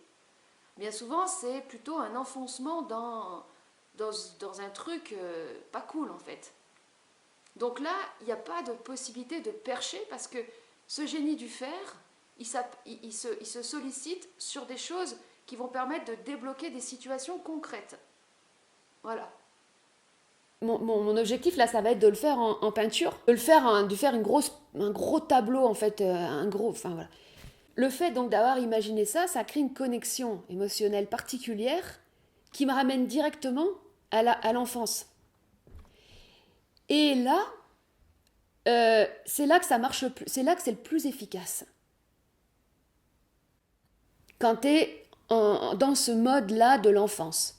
Bien souvent, c'est plutôt un enfoncement dans un truc pas cool, en fait. Donc là, il n'y a pas de possibilité de percher parce que ce génie du fer, il se sollicite sur des choses qui vont permettre de débloquer des situations concrètes. Voilà. Mon objectif là, ça va être de le faire en peinture, de faire un gros tableau en fait, enfin voilà. Le fait donc d'avoir imaginé ça, ça crée une connexion émotionnelle particulière qui me ramène directement à l'enfance. Et là, c'est là que ça marche le plus, c'est là que c'est le plus efficace. Quand tu es dans ce mode-là de l'enfance.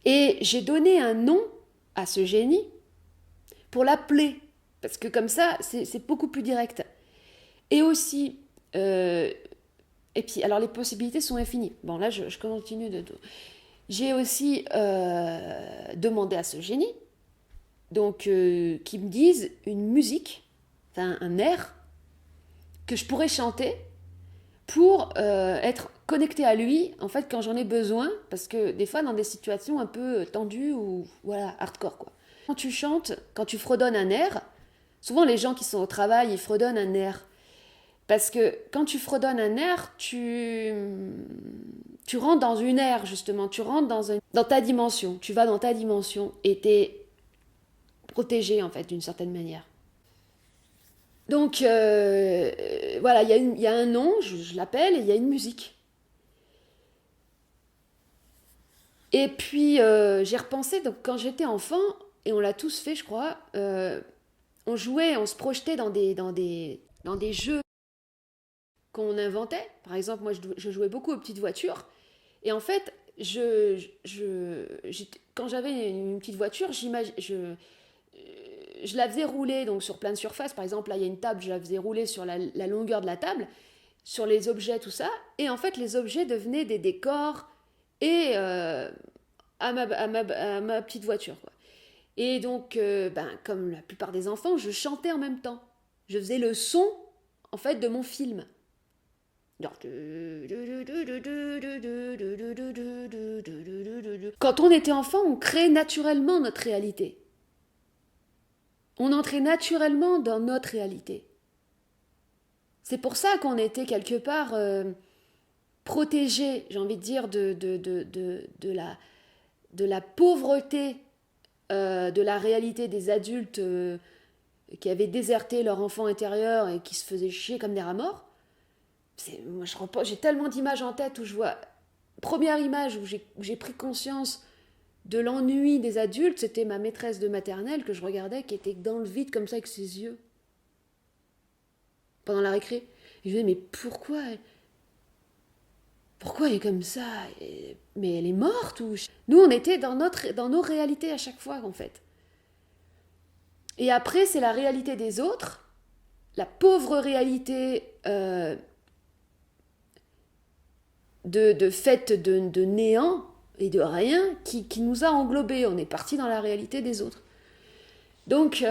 Et j'ai donné un nom à ce génie pour l'appeler, parce que comme ça, c'est beaucoup plus direct. Et aussi, et puis, alors les possibilités sont infinies. Bon, là, je continue de... J'ai aussi demandé à ce génie, donc, qui me dise une musique, enfin un air, que je pourrais chanter pour être connecté à lui, en fait, quand j'en ai besoin, parce que des fois, dans des situations un peu tendues ou, voilà, hardcore, quoi. Quand tu chantes, quand tu fredonnes un air, souvent les gens qui sont au travail, ils fredonnent un air. Parce que quand tu fredonnes un air, tu rentres dans une ère, justement, tu rentres dans ta dimension, tu vas dans ta dimension et t'es protégé, en fait, d'une certaine manière. Donc, voilà, il y a un nom, je l'appelle, et il y a une musique. Et puis, j'ai repensé, donc quand j'étais enfant, et on l'a tous fait, je crois, on jouait, on se projetait dans des jeux qu'on inventait. Par exemple, moi, je jouais beaucoup aux petites voitures. Et en fait, quand j'avais une petite voiture, je la faisais rouler donc sur plein de surfaces. Par exemple, là, il y a une table, je la faisais rouler sur la longueur de la table, sur les objets, tout ça. Et en fait, les objets devenaient des décors et à ma petite voiture, quoi. Et donc, comme la plupart des enfants, je chantais en même temps. Je faisais le son, en fait, de mon film. Genre... Quand on était enfant, on crée naturellement notre réalité. On entrait naturellement dans notre réalité. C'est pour ça qu'on était quelque part protégé, j'ai envie de dire, de la pauvreté, de la réalité des adultes qui avaient déserté leur enfant intérieur et qui se faisaient chier comme des rats morts. Moi, j'ai tellement d'images en tête où je vois... Première image où j'ai pris conscience de l'ennui des adultes, c'était ma maîtresse de maternelle que je regardais, qui était dans le vide comme ça avec ses yeux. Pendant la récré. Et je me disais, mais pourquoi elle est comme ça? Mais elle est morte ou... Nous, on était dans nos réalités à chaque fois, en fait. Et après, c'est la réalité des autres, la pauvre réalité de fait de néant et de rien qui nous a englobés. On est parti dans la réalité des autres. Donc,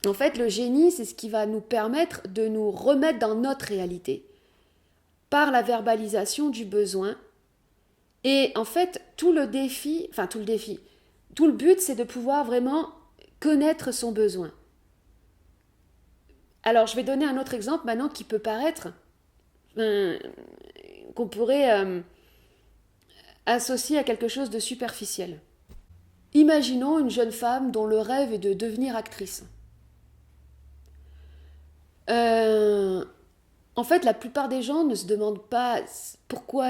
en fait, le génie, c'est ce qui va nous permettre de nous remettre dans notre réalité par la verbalisation du besoin. Et en fait, tout le but, c'est de pouvoir vraiment connaître son besoin. Alors, je vais donner un autre exemple maintenant qui peut paraître qu'on pourrait associer à quelque chose de superficiel. Imaginons une jeune femme dont le rêve est de devenir actrice. En fait, la plupart des gens ne se demandent pas pourquoi,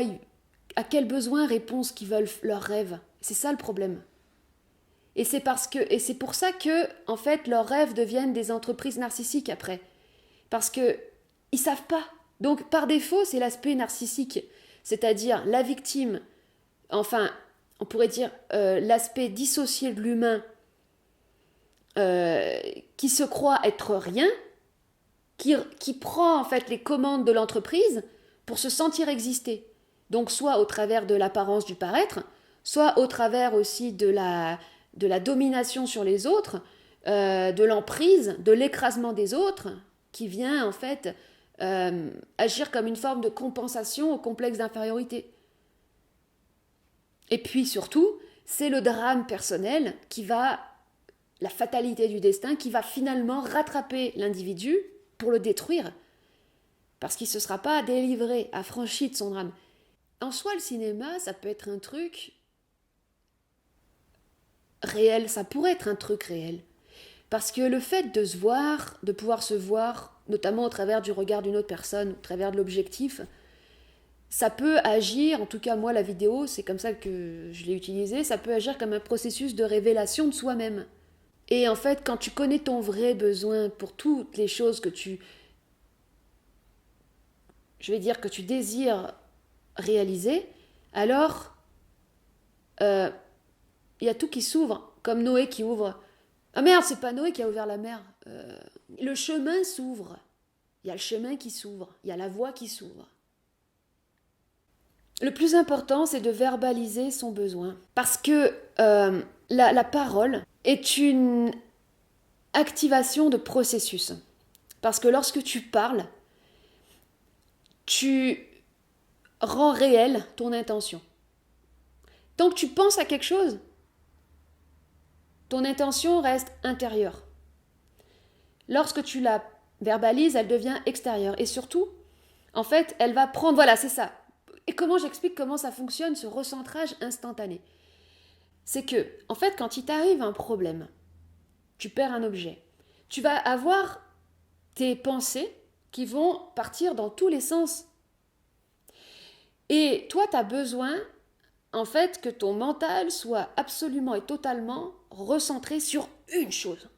à quel besoin répondent ce qu'ils veulent leur rêve. C'est ça le problème. Et c'est pour ça que, en fait, leurs rêves deviennent des entreprises narcissiques après. Parce que ils savent pas. Donc, par défaut, c'est l'aspect narcissique. C'est-à-dire la victime, enfin, on pourrait dire l'aspect dissocié de l'humain qui se croit être rien, qui prend en fait les commandes de l'entreprise pour se sentir exister. Donc soit au travers de l'apparence du paraître, soit au travers aussi de la domination sur les autres, de l'emprise, de l'écrasement des autres, qui vient en fait agir comme une forme de compensation au complexe d'infériorité. Et puis surtout, c'est le drame personnel la fatalité du destin, qui va finalement rattraper l'individu pour le détruire, parce qu'il ne se sera pas délivré, affranchi de son drame. En soi, le cinéma, ça peut être un truc réel, ça pourrait être un truc réel. Parce que le fait de se voir, de pouvoir se voir, notamment au travers du regard d'une autre personne, au travers de l'objectif, ça peut agir, en tout cas moi la vidéo, c'est comme ça que je l'ai utilisée, ça peut agir comme un processus de révélation de soi-même. Et en fait, quand tu connais ton vrai besoin pour toutes les choses que tu désires réaliser, alors il y a tout qui s'ouvre, comme Noé qui ouvre. Ah merde, c'est pas Noé qui a ouvert la mer. Le chemin s'ouvre. Il y a le chemin qui s'ouvre. Il y a la voie qui s'ouvre. Le plus important, c'est de verbaliser son besoin. Parce que la parole est une activation de processus. Parce que lorsque tu parles, tu rends réelle ton intention. Tant que tu penses à quelque chose, ton intention reste intérieure. Lorsque tu la verbalises, elle devient extérieure. Et surtout, en fait, elle va prendre... Voilà, c'est ça. Et j'explique comment ça fonctionne, ce recentrage instantané? C'est que, en fait, quand il t'arrive un problème, tu perds un objet, tu vas avoir tes pensées qui vont partir dans tous les sens. Et toi, tu as besoin, en fait, que ton mental soit absolument et totalement recentré sur une chose.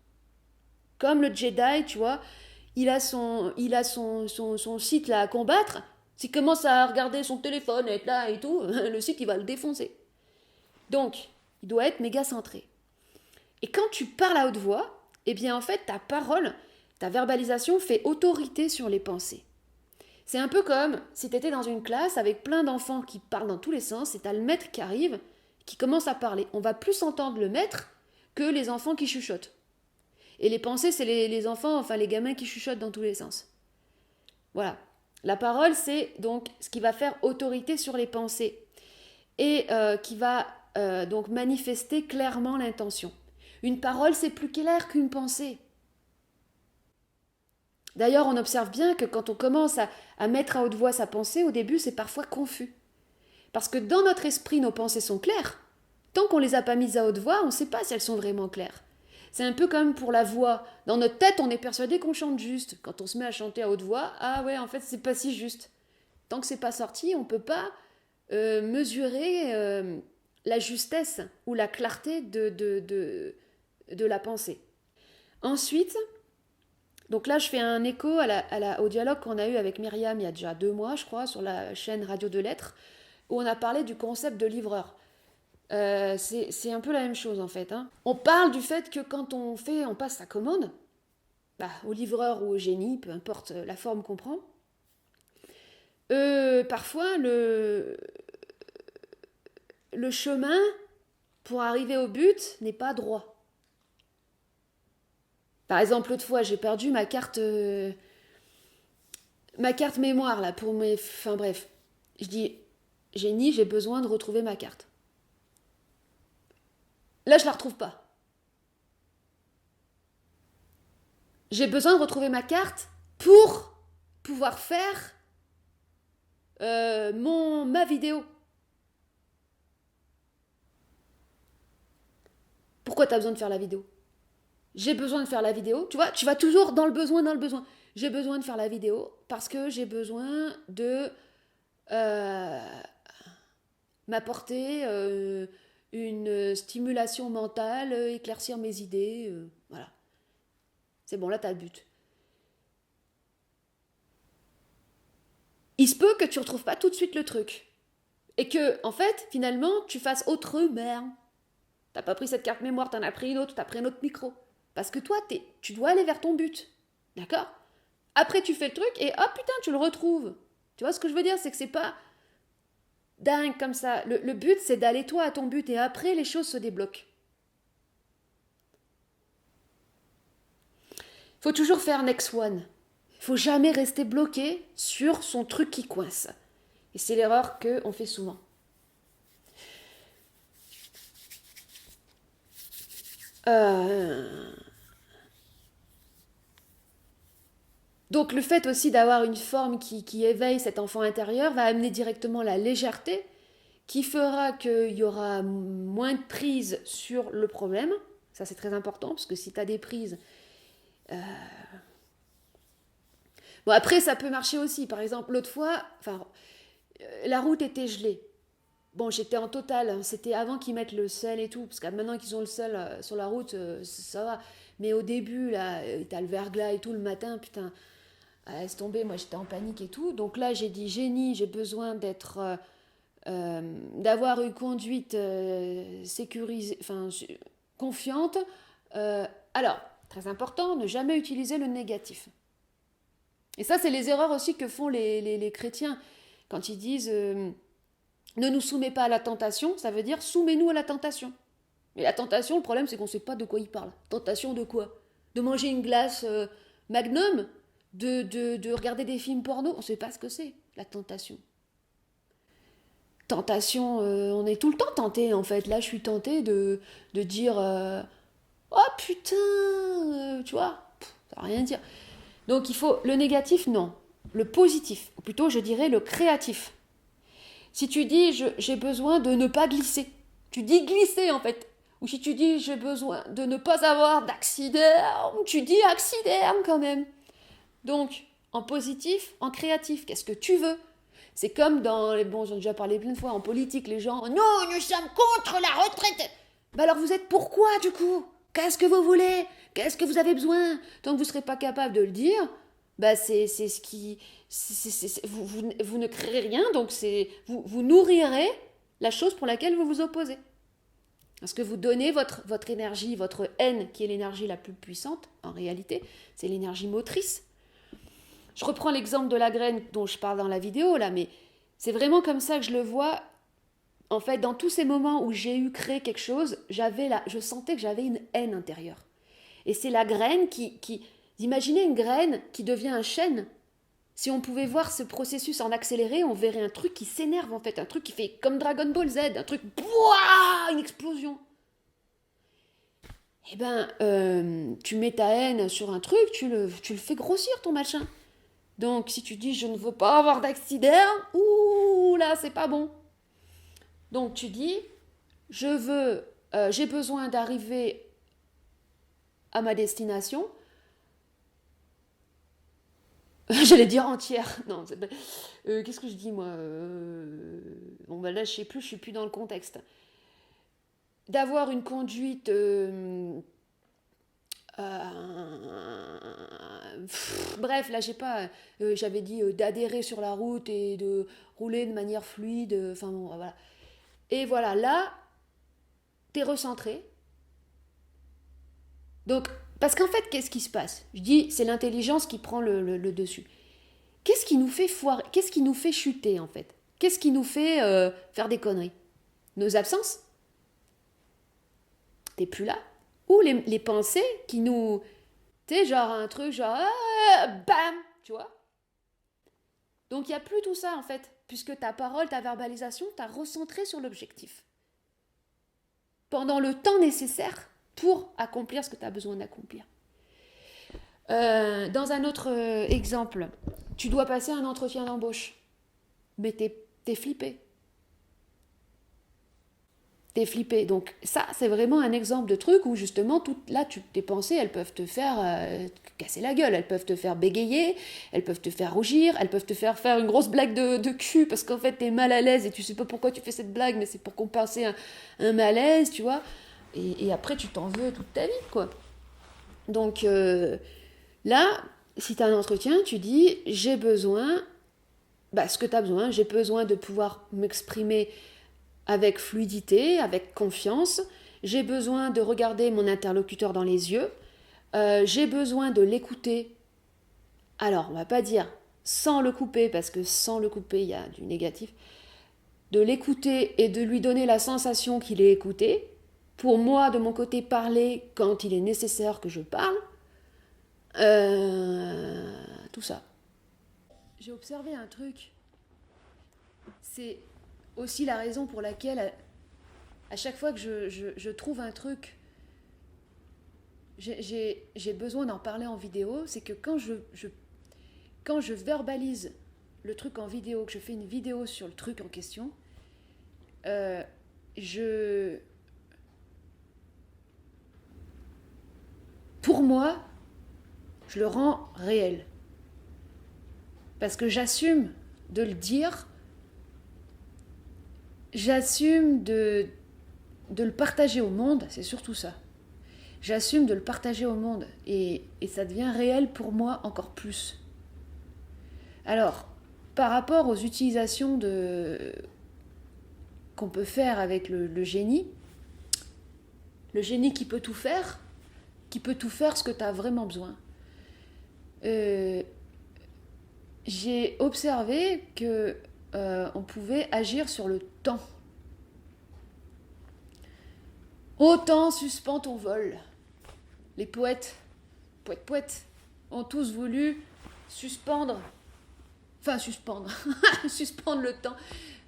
Comme le Jedi, tu vois, il a son site là à combattre, S'il commence à regarder son téléphone, être là et tout, le site, il va le défoncer. Donc, il doit être méga centré. Et quand tu parles à haute voix, eh bien en fait, ta parole, ta verbalisation fait autorité sur les pensées. C'est un peu comme si tu étais dans une classe avec plein d'enfants qui parlent dans tous les sens et tu as le maître qui arrive, qui commence à parler. On va plus entendre le maître que les enfants qui chuchotent. Et les pensées, c'est les enfants, enfin les gamins qui chuchotent dans tous les sens. Voilà. La parole, c'est donc ce qui va faire autorité sur les pensées et qui va donc manifester clairement l'intention. Une parole, c'est plus clair qu'une pensée. D'ailleurs, on observe bien que quand on commence à mettre à haute voix sa pensée, au début, c'est parfois confus. Parce que dans notre esprit, nos pensées sont claires. Tant qu'on ne les a pas mises à haute voix, on ne sait pas si elles sont vraiment claires. C'est un peu comme pour la voix. Dans notre tête, on est persuadé qu'on chante juste. Quand on se met à chanter à haute voix, ah ouais, en fait, c'est pas si juste. Tant que c'est pas sorti, on ne peut pas mesurer la justesse ou la clarté de la pensée. Ensuite, donc là, je fais un écho au dialogue qu'on a eu avec Myriam il y a déjà 2 mois, je crois, sur la chaîne Radio de Lettres, où on a parlé du concept de livreur. C'est un peu la même chose en fait. Hein. On parle du fait que quand on passe sa commande, au livreur ou au génie, peu importe la forme qu'on prend, parfois le chemin pour arriver au but n'est pas droit. Par exemple, l'autre fois, j'ai perdu ma carte mémoire là pour mes. Enfin bref, je dis génie, j'ai besoin de retrouver ma carte. Là, je la retrouve pas. J'ai besoin de retrouver ma carte pour pouvoir faire ma vidéo. Pourquoi tu as besoin de faire la vidéo ? J'ai besoin de faire la vidéo. Tu vois, tu vas toujours dans le besoin. J'ai besoin de faire la vidéo parce que j'ai besoin de m'apporter une stimulation mentale, éclaircir mes idées. Voilà. C'est bon, là, tu as le but. Il se peut que tu ne retrouves pas tout de suite le truc. Et que, en fait, finalement, tu fasses autre merde. T'as pas pris cette carte mémoire, t'en as pris une autre, t'as pris un autre micro. Parce que toi, tu dois aller vers ton but. D'accord ? Après, tu fais le truc et oh putain, tu le retrouves. Tu vois ce que je veux dire ? C'est que c'est pas dingue comme ça. Le but, c'est d'aller toi à ton but et après, les choses se débloquent. Faut toujours faire next one. Faut jamais rester bloqué sur son truc qui coince. Et c'est l'erreur qu'on fait souvent. Donc le fait aussi d'avoir une forme qui éveille cet enfant intérieur va amener directement la légèreté qui fera qu'il y aura moins de prise sur le problème. Ça c'est très important parce que si tu as des prises... Bon après ça peut marcher aussi. Par exemple l'autre fois, la route était gelée. Bon, j'étais en total, hein. C'était avant qu'ils mettent le sel et tout, parce que maintenant qu'ils ont le sel sur la route, ça va. Mais au début, là, t'as le verglas et tout le matin, putain, laisse tomber, moi j'étais en panique et tout. Donc là, j'ai dit, génie, j'ai besoin d'avoir une conduite sécurisée, confiante. Alors, très important, ne jamais utiliser le négatif. Et ça, c'est les erreurs aussi que font les chrétiens quand ils disent... ne nous soumets pas à la tentation, ça veut dire soumets-nous à la tentation. Mais la tentation, le problème, c'est qu'on ne sait pas de quoi il parle. Tentation de quoi ? De manger une glace Magnum ? De regarder des films porno ? On ne sait pas ce que c'est, la tentation. Tentation, on est tout le temps tenté, en fait. Là, je suis tentée de dire oh putain, tu vois, ça va rien dire. Donc, il faut le négatif, non. Le positif, ou plutôt, je dirais le créatif. Si tu dis j'ai besoin de ne pas glisser, tu dis glisser en fait. Ou si tu dis j'ai besoin de ne pas avoir d'accident, tu dis accident quand même. Donc, en positif, en créatif, qu'est-ce que tu veux ? C'est comme dans les... Bon, j'en ai déjà parlé plein de fois, en politique, les gens... Non, nous sommes contre la retraite. Alors vous êtes pourquoi du coup ? Qu'est-ce que vous voulez ? Qu'est-ce que vous avez besoin ? Tant que vous ne serez pas capable de le dire, bah c'est ce qui... vous ne créerez rien, donc vous nourrirez la chose pour laquelle vous vous opposez. Parce que vous donnez votre énergie, votre haine, qui est l'énergie la plus puissante, en réalité, c'est l'énergie motrice. Je reprends l'exemple de la graine dont je parle dans la vidéo, là, mais c'est vraiment comme ça que je le vois. En fait, dans tous ces moments où j'ai eu créé quelque chose, je sentais que j'avais une haine intérieure. Et c'est la graine imaginez une graine qui devient un chêne. Si on pouvait voir ce processus en accéléré, on verrait un truc qui s'énerve en fait, un truc qui fait comme Dragon Ball Z, un truc, bouah, une explosion. Eh ben, tu mets ta haine sur un truc, tu le fais grossir ton machin. Donc si tu dis je ne veux pas avoir d'accident, ouh là c'est pas bon. Donc tu dis j'ai besoin d'arriver à ma destination. J'allais dire entière. Non, qu'est-ce que je dis moi Bon ben là je sais plus, je suis plus dans le contexte. D'avoir une conduite bref, là j'ai pas j'avais dit d'adhérer sur la route et de rouler de manière fluide, enfin bon voilà. Et voilà, là t'es recentré. Donc parce qu'en fait, qu'est-ce qui se passe? Je dis, c'est l'intelligence qui prend le dessus. Qu'est-ce qui nous fait foirer? Qu'est-ce qui nous fait chuter, en fait? Qu'est-ce qui nous fait faire des conneries? Nos absences? T'es plus là? Ou les pensées qui nous... Tu sais, genre un truc, genre... bam! Tu vois? Donc il n'y a plus tout ça, en fait. Puisque ta parole, ta verbalisation, t'as recentré sur l'objectif. Pendant le temps nécessaire pour accomplir ce que tu as besoin d'accomplir. Dans un autre exemple, tu dois passer un entretien d'embauche, mais t'es flippé. T'es flippé. Donc ça, c'est vraiment un exemple de truc où justement, tes pensées, elles peuvent te faire casser la gueule, elles peuvent te faire bégayer, elles peuvent te faire rougir, elles peuvent te faire une grosse blague de cul parce qu'en fait, t'es mal à l'aise et tu sais pas pourquoi tu fais cette blague, mais c'est pour compenser un malaise, tu vois. Et après, tu t'en veux toute ta vie, quoi. Donc là, si tu as un entretien, tu dis j'ai besoin, ce que tu as besoin, j'ai besoin de pouvoir m'exprimer avec fluidité, avec confiance, j'ai besoin de regarder mon interlocuteur dans les yeux, j'ai besoin de l'écouter. Alors, on va pas dire sans le couper, parce que sans le couper, il y a du négatif, de l'écouter et de lui donner la sensation qu'il est écouté, pour moi, de mon côté, parler quand il est nécessaire que je parle, tout ça. J'ai observé un truc. C'est aussi la raison pour laquelle, à chaque fois que je trouve un truc, j'ai besoin d'en parler en vidéo. C'est que quand je verbalise le truc en vidéo, que je fais une vidéo sur le truc en question, pour moi, je le rends réel. Parce que j'assume de le dire, j'assume de le partager au monde, c'est surtout ça. J'assume de le partager au monde et ça devient réel pour moi encore plus. Alors, par rapport aux utilisations qu'on peut faire avec le génie qui peut tout faire ce que tu as vraiment besoin. J'ai observé que on pouvait agir sur le temps. Autant suspends ton vol. Les poètes ont tous voulu suspendre suspendre le temps,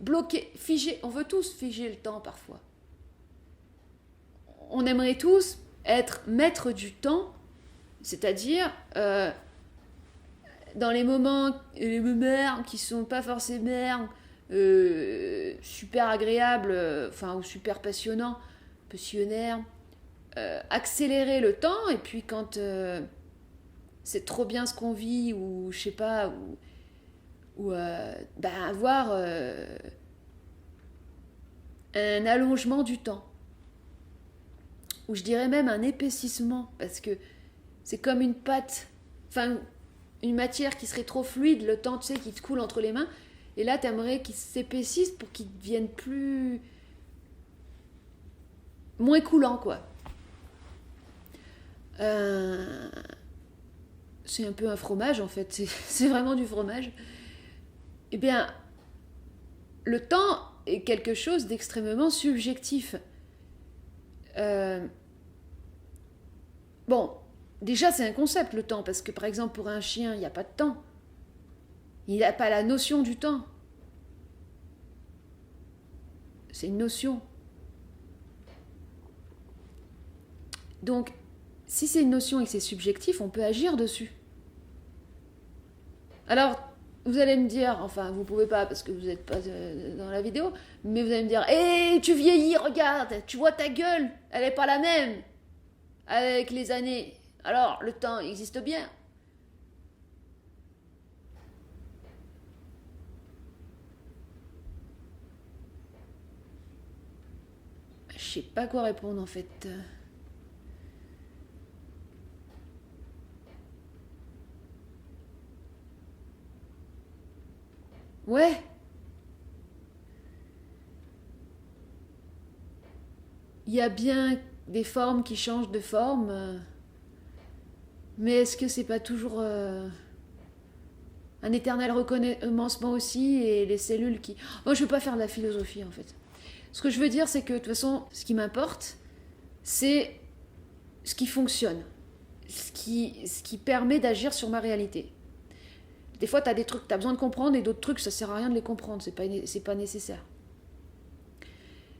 bloquer, figer. On veut tous figer le temps parfois. On aimerait tous être maître du temps, c'est-à-dire dans les moments qui sont pas forcément super agréables, ou super passionnants, accélérer le temps, et puis quand c'est trop bien ce qu'on vit, ou je sais pas, ou avoir un allongement du temps, ou je dirais même un épaississement, parce que c'est comme une pâte, une matière qui serait trop fluide, le temps, tu sais, qui te coule entre les mains. Et là, tu aimerais qu'il s'épaississe pour qu'il devienne plus... moins coulant, quoi. C'est un peu un fromage, en fait. C'est vraiment du fromage. Eh bien, le temps est quelque chose d'extrêmement subjectif. Bon, déjà, c'est un concept, le temps, parce que, par exemple, pour un chien, il n'y a pas de temps. Il n'a pas la notion du temps. C'est une notion. Donc, si c'est une notion et que c'est subjectif, on peut agir dessus. Alors, vous allez me dire, enfin, vous pouvez pas parce que vous n'êtes pas dans la vidéo, mais vous allez me dire, hé, tu vieillis, regarde, tu vois ta gueule, elle n'est pas la même avec les années. Alors, le temps existe bien. Je sais pas quoi répondre en fait. Ouais. Il y a bien des formes qui changent de forme, mais est-ce que c'est pas toujours un éternel recommencement aussi et les cellules qui... Moi, je veux pas faire de la philosophie en fait. Ce que je veux dire, c'est que de toute façon, ce qui m'importe, c'est ce qui fonctionne, ce qui permet d'agir sur ma réalité. Des fois, tu as des trucs que tu as besoin de comprendre et d'autres trucs, ça sert à rien de les comprendre, c'est pas nécessaire.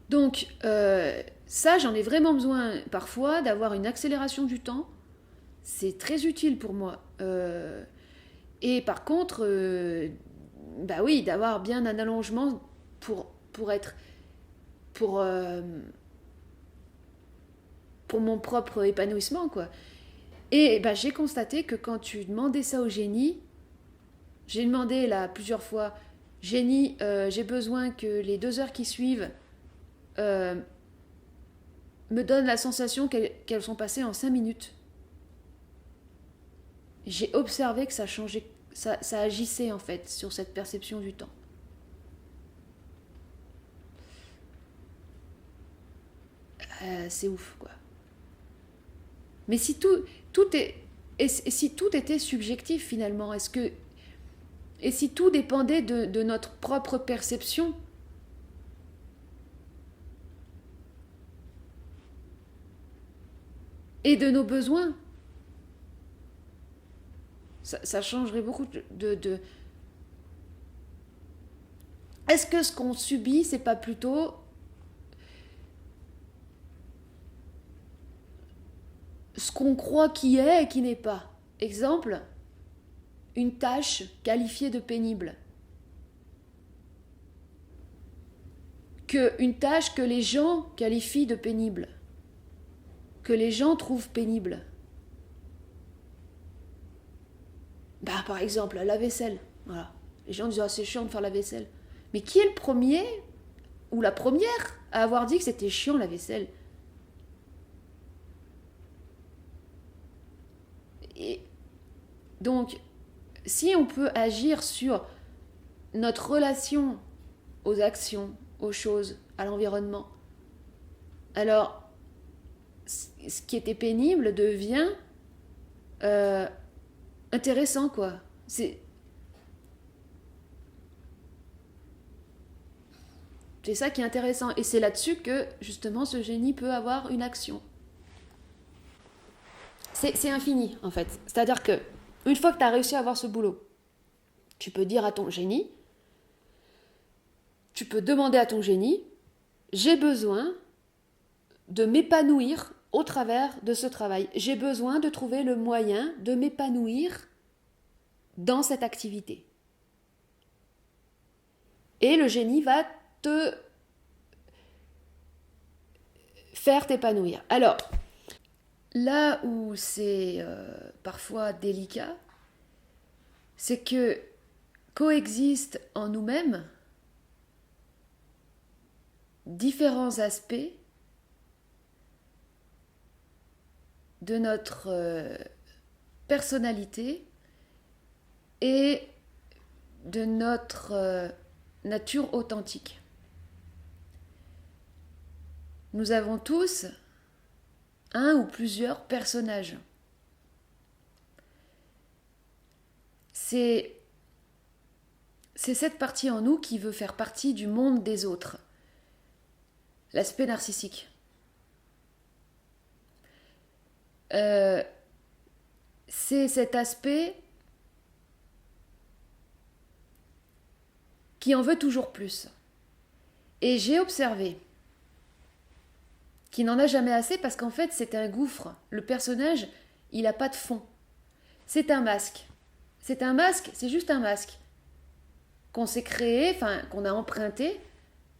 Donc, ça, j'en ai vraiment besoin parfois d'avoir une accélération du temps. C'est très utile pour moi. Et par contre, bah oui, d'avoir bien un allongement pour être... Pour mon propre épanouissement, quoi. Et bah, j'ai constaté que quand tu demandais ça au génie, j'ai demandé là plusieurs fois, génie, j'ai besoin que les 2 heures qui suivent me donnent la sensation qu'elles sont passées en 5 minutes. J'ai observé que ça changeait, ça agissait en fait sur cette perception du temps. C'est ouf, quoi. Mais si tout est... Et si tout était subjectif finalement, est-ce que... Et si tout dépendait de notre propre perception, et de nos besoins, ça changerait beaucoup de... Est-ce que ce qu'on subit, c'est pas plutôt ce qu'on croit qui est et qui n'est pas? Exemple, une tâche qualifiée de pénible. Une tâche que les gens qualifient de pénible. Que les gens trouvent pénible. Bah, par exemple, la vaisselle. Voilà. Les gens disent, ah, c'est chiant de faire la vaisselle. Mais qui est le premier ou la première à avoir dit que c'était chiant la vaisselle? Et donc, si on peut agir sur notre relation aux actions, aux choses, à l'environnement, alors ce qui était pénible devient intéressant, quoi. C'est ça qui est intéressant. Et c'est là-dessus que, justement, ce génie peut avoir une action. C'est infini, en fait. C'est-à-dire que, une fois que tu as réussi à avoir ce boulot, tu peux dire à ton génie, tu peux demander à ton génie, j'ai besoin de m'épanouir au travers de ce travail. J'ai besoin de trouver le moyen de m'épanouir dans cette activité. Et le génie va te faire t'épanouir. Alors, là où c'est parfois délicat, c'est que coexistent en nous-mêmes différents aspects de notre personnalité et de notre nature authentique. Nous avons tous un ou plusieurs personnages. C'est cette partie en nous qui veut faire partie du monde des autres. L'aspect narcissique. C'est cet aspect qui en veut toujours plus. Et j'ai observé qu'il n'en a jamais assez parce qu'en fait c'est un gouffre. Le personnage, il n'a pas de fond. C'est un masque. C'est un masque, c'est juste un masque qu'on s'est créé, enfin qu'on a emprunté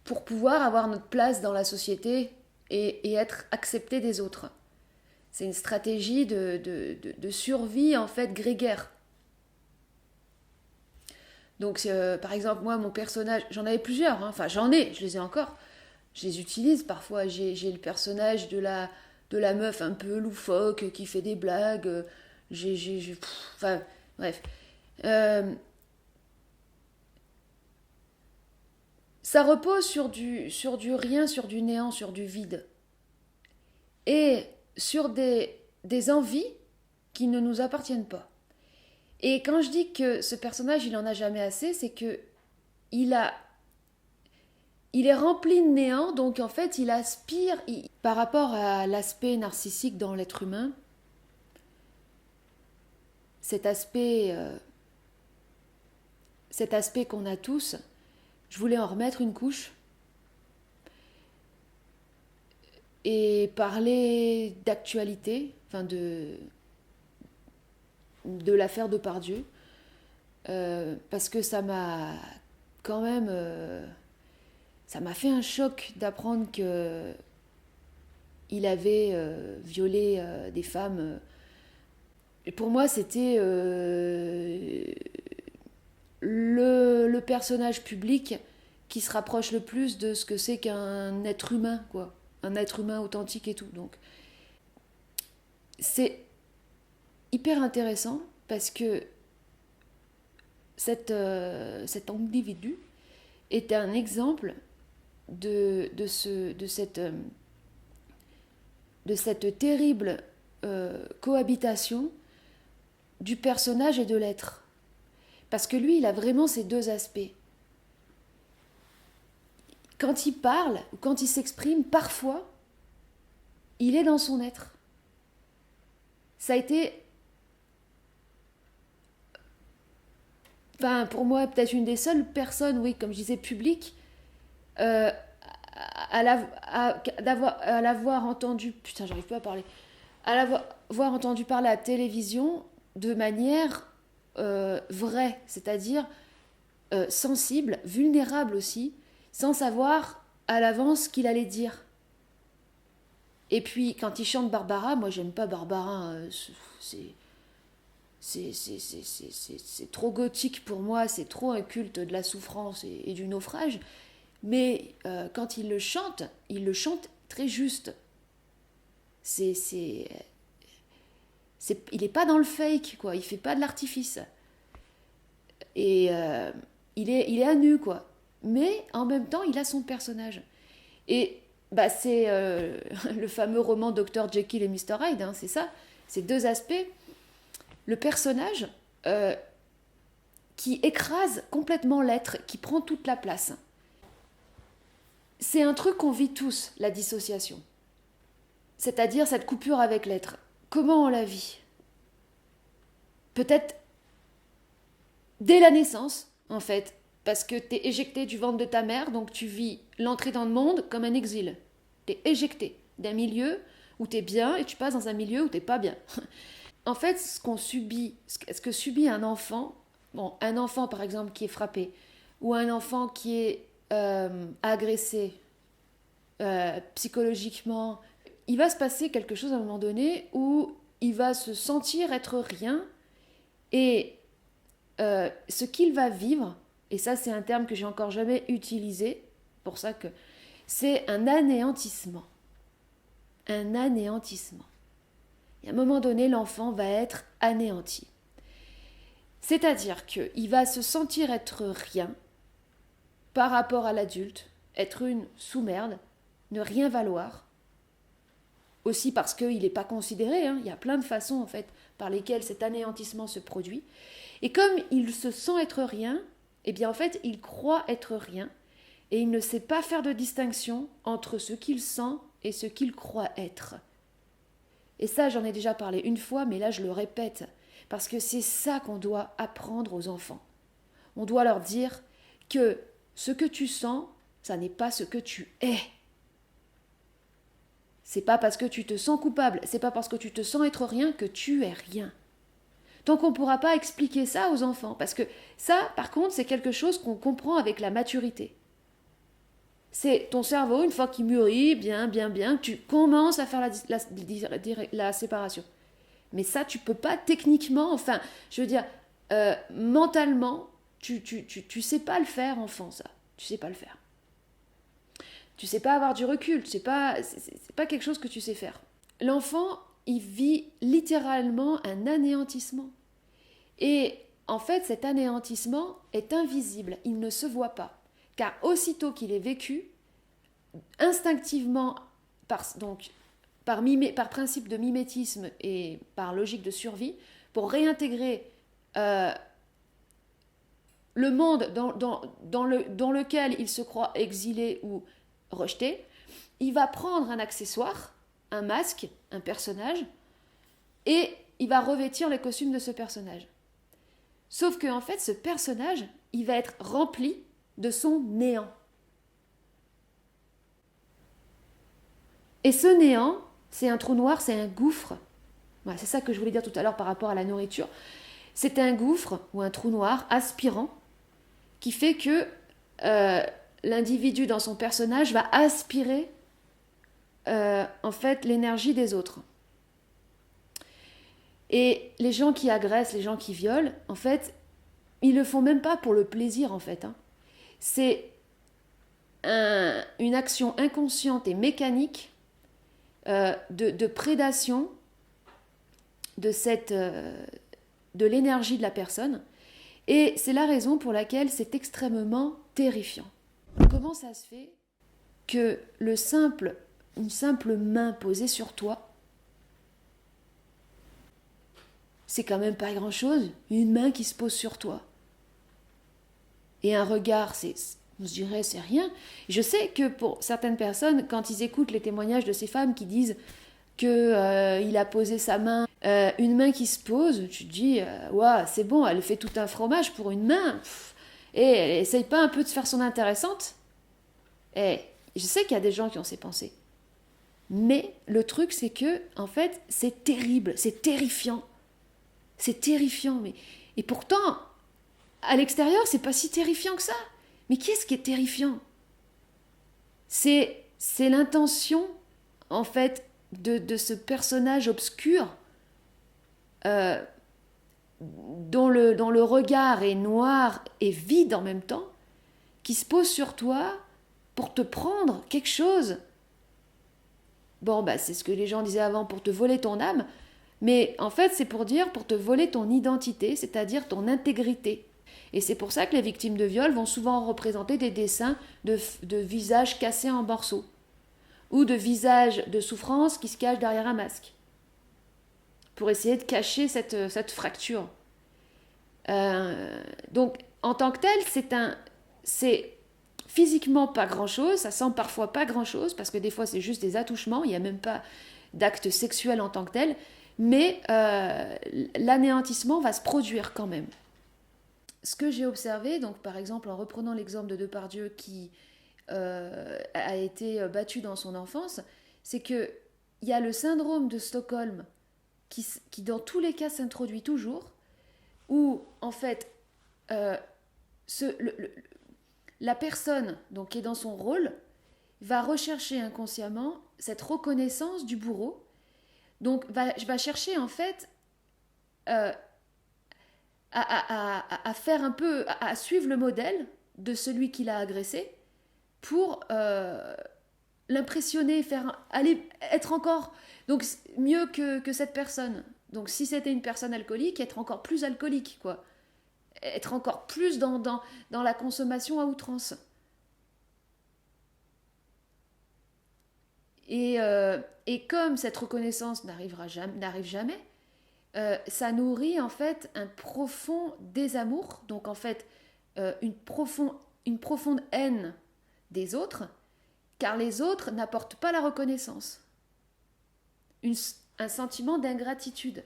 pour pouvoir avoir notre place dans la société et être accepté des autres. C'est une stratégie de survie en fait grégaire. Donc par exemple moi mon personnage, j'en avais plusieurs, hein. Enfin j'en ai, je les ai encore, je les utilise parfois. J'ai le personnage de la meuf un peu loufoque qui fait des blagues, enfin bref. Euh, Ça repose sur du rien, sur du néant, sur du vide. Et sur des envies qui ne nous appartiennent pas. Et quand je dis que ce personnage, il en a jamais assez, c'est que il est rempli de néant, donc en fait, il aspire. Par rapport à l'aspect narcissique dans l'être humain, cet aspect, euh, cet aspect qu'on a tous, je voulais en remettre une couche et parler d'actualité, enfin de l'affaire Depardieu, parce que ça m'a quand même, ça m'a fait un choc d'apprendre que il avait violé des femmes. Et pour moi, c'était le personnage public qui se rapproche le plus de ce que c'est qu'un être humain, quoi. Un être humain authentique et tout. Donc, c'est hyper intéressant parce que cet individu est un exemple de cette terrible cohabitation du personnage et de l'être. Parce que lui, il a vraiment ces deux aspects. Quand il parle, ou quand il s'exprime, parfois, il est dans son être. Ça a été, enfin, pour moi, peut-être une des seules personnes, oui, comme je disais, publiques, euh, à l'avoir entendu, putain, j'arrive pas à parler, à l'avoir entendu parler à la télévision de manière vraie, c'est-à-dire sensible, vulnérable aussi, sans savoir à l'avance ce qu'il allait dire. Et puis quand il chante Barbara, moi j'aime pas Barbara, c'est trop gothique pour moi, c'est trop un culte de la souffrance et du naufrage. Mais quand il le chante très juste. Il n'est pas dans le fake, quoi. Il fait pas de l'artifice. Et il est à nu, quoi. Mais en même temps, il a son personnage. Et bah, c'est le fameux roman Dr. Jekyll et Mr. Hyde, hein, c'est ça. C'est deux aspects. Le personnage qui écrase complètement l'être, qui prend toute la place. C'est un truc qu'on vit tous, la dissociation. C'est-à-dire cette coupure avec l'être. Comment on la vit? Peut-être dès la naissance, en fait, parce que t'es éjecté du ventre de ta mère, donc tu vis l'entrée dans le monde comme un exil. T'es éjecté d'un milieu où t'es bien et tu passes dans un milieu où t'es pas bien. En fait, ce que subit un enfant, bon, un enfant par exemple qui est frappé, ou un enfant qui est agressé psychologiquement, il va se passer quelque chose à un moment donné où il va se sentir être rien et ce qu'il va vivre, et ça c'est un terme que j'ai encore jamais utilisé, pour ça que c'est un anéantissement. Un anéantissement. Et à un moment donné, l'enfant va être anéanti. C'est-à-dire qu'il va se sentir être rien par rapport à l'adulte, être une sous-merde, ne rien valoir, aussi parce qu'il n'est pas considéré, hein. Il y a plein de façons en fait par lesquelles cet anéantissement se produit. Et comme il se sent être rien, eh bien en fait il croit être rien et il ne sait pas faire de distinction entre ce qu'il sent et ce qu'il croit être. Et ça j'en ai déjà parlé une fois, mais là je le répète, parce que c'est ça qu'on doit apprendre aux enfants. On doit leur dire que ce que tu sens, ça n'est pas ce que tu es. C'est pas parce que tu te sens coupable, c'est pas parce que tu te sens être rien que tu es rien. Tant qu'on ne pourra pas expliquer ça aux enfants, parce que ça, par contre, c'est quelque chose qu'on comprend avec la maturité. C'est ton cerveau, une fois qu'il mûrit, bien, tu commences à faire la séparation. Mais ça, tu peux pas techniquement, enfin, je veux dire, mentalement, tu sais pas le faire, enfant, ça. Tu sais pas le faire. Tu sais pas avoir du recul, c'est pas quelque chose que tu sais faire. L'enfant, il vit littéralement un anéantissement. Et en fait, cet anéantissement est invisible, il ne se voit pas. Car aussitôt qu'il est vécu, instinctivement, par principe de mimétisme et par logique de survie, pour réintégrer le monde dans lequel il se croit exilé ou rejeté, il va prendre un accessoire, un masque, un personnage, et il va revêtir le costume de ce personnage. Sauf que en fait, ce personnage, il va être rempli de son néant. Et ce néant, c'est un trou noir, c'est un gouffre. Voilà, c'est ça que je voulais dire tout à l'heure par rapport à la nourriture. C'est un gouffre ou un trou noir aspirant qui fait que l'individu dans son personnage va aspirer en fait l'énergie des autres. Et les gens qui agressent, les gens qui violent, en fait, ils le font même pas pour le plaisir, en fait. Hein. C'est une action inconsciente et mécanique de prédation de l'énergie de la personne. Et c'est la raison pour laquelle c'est extrêmement terrifiant. Comment ça se fait que une simple main posée sur toi, c'est quand même pas grand-chose, une main qui se pose sur toi. Et un regard, on se dirait, c'est rien. Je sais que pour certaines personnes, quand ils écoutent les témoignages de ces femmes qui disent qu'il a posé sa main, une main qui se pose, tu te dis, ouais, c'est bon, elle fait tout un fromage pour une main. Et elle essaye pas un peu de se faire son intéressante. Et je sais qu'il y a des gens qui ont ces pensées. Mais le truc, c'est que, en fait, c'est terrible, c'est terrifiant. C'est terrifiant, mais... Et pourtant, à l'extérieur, c'est pas si terrifiant que ça. Mais qu'est-ce qui est terrifiant ? C'est l'intention, en fait, de ce personnage obscur dont le regard est noir et vide en même temps, qui se pose sur toi pour te prendre quelque chose. Bon, bah, c'est ce que les gens disaient avant, pour te voler ton âme. Mais en fait, c'est pour te voler ton identité, c'est-à-dire ton intégrité. Et c'est pour ça que les victimes de viol vont souvent représenter des dessins de visages cassés en morceaux, ou de visages de souffrance qui se cachent derrière un masque, pour essayer de cacher cette fracture. Donc, en tant que tel, c'est physiquement pas grand-chose, ça sent parfois pas grand-chose, parce que des fois c'est juste des attouchements, il n'y a même pas d'acte sexuel en tant que tel, mais l'anéantissement va se produire quand même. Ce que j'ai observé, donc par exemple en reprenant l'exemple de Depardieu qui a été battu dans son enfance, c'est qu'il y a le syndrome de Stockholm qui dans tous les cas s'introduit toujours, où en fait la personne donc, qui est dans son rôle va rechercher inconsciemment cette reconnaissance du bourreau, donc va chercher en fait à faire un peu, à suivre le modèle de celui qui l'a agressé pour l'impressionner, être encore donc mieux que cette personne. Donc si c'était une personne alcoolique, être encore plus alcoolique, quoi. être encore plus dans la consommation à outrance. Et comme cette reconnaissance n'arrive jamais, ça nourrit en fait un profond désamour, donc en fait une profonde haine des autres, car les autres n'apportent pas la reconnaissance. Un sentiment d'ingratitude.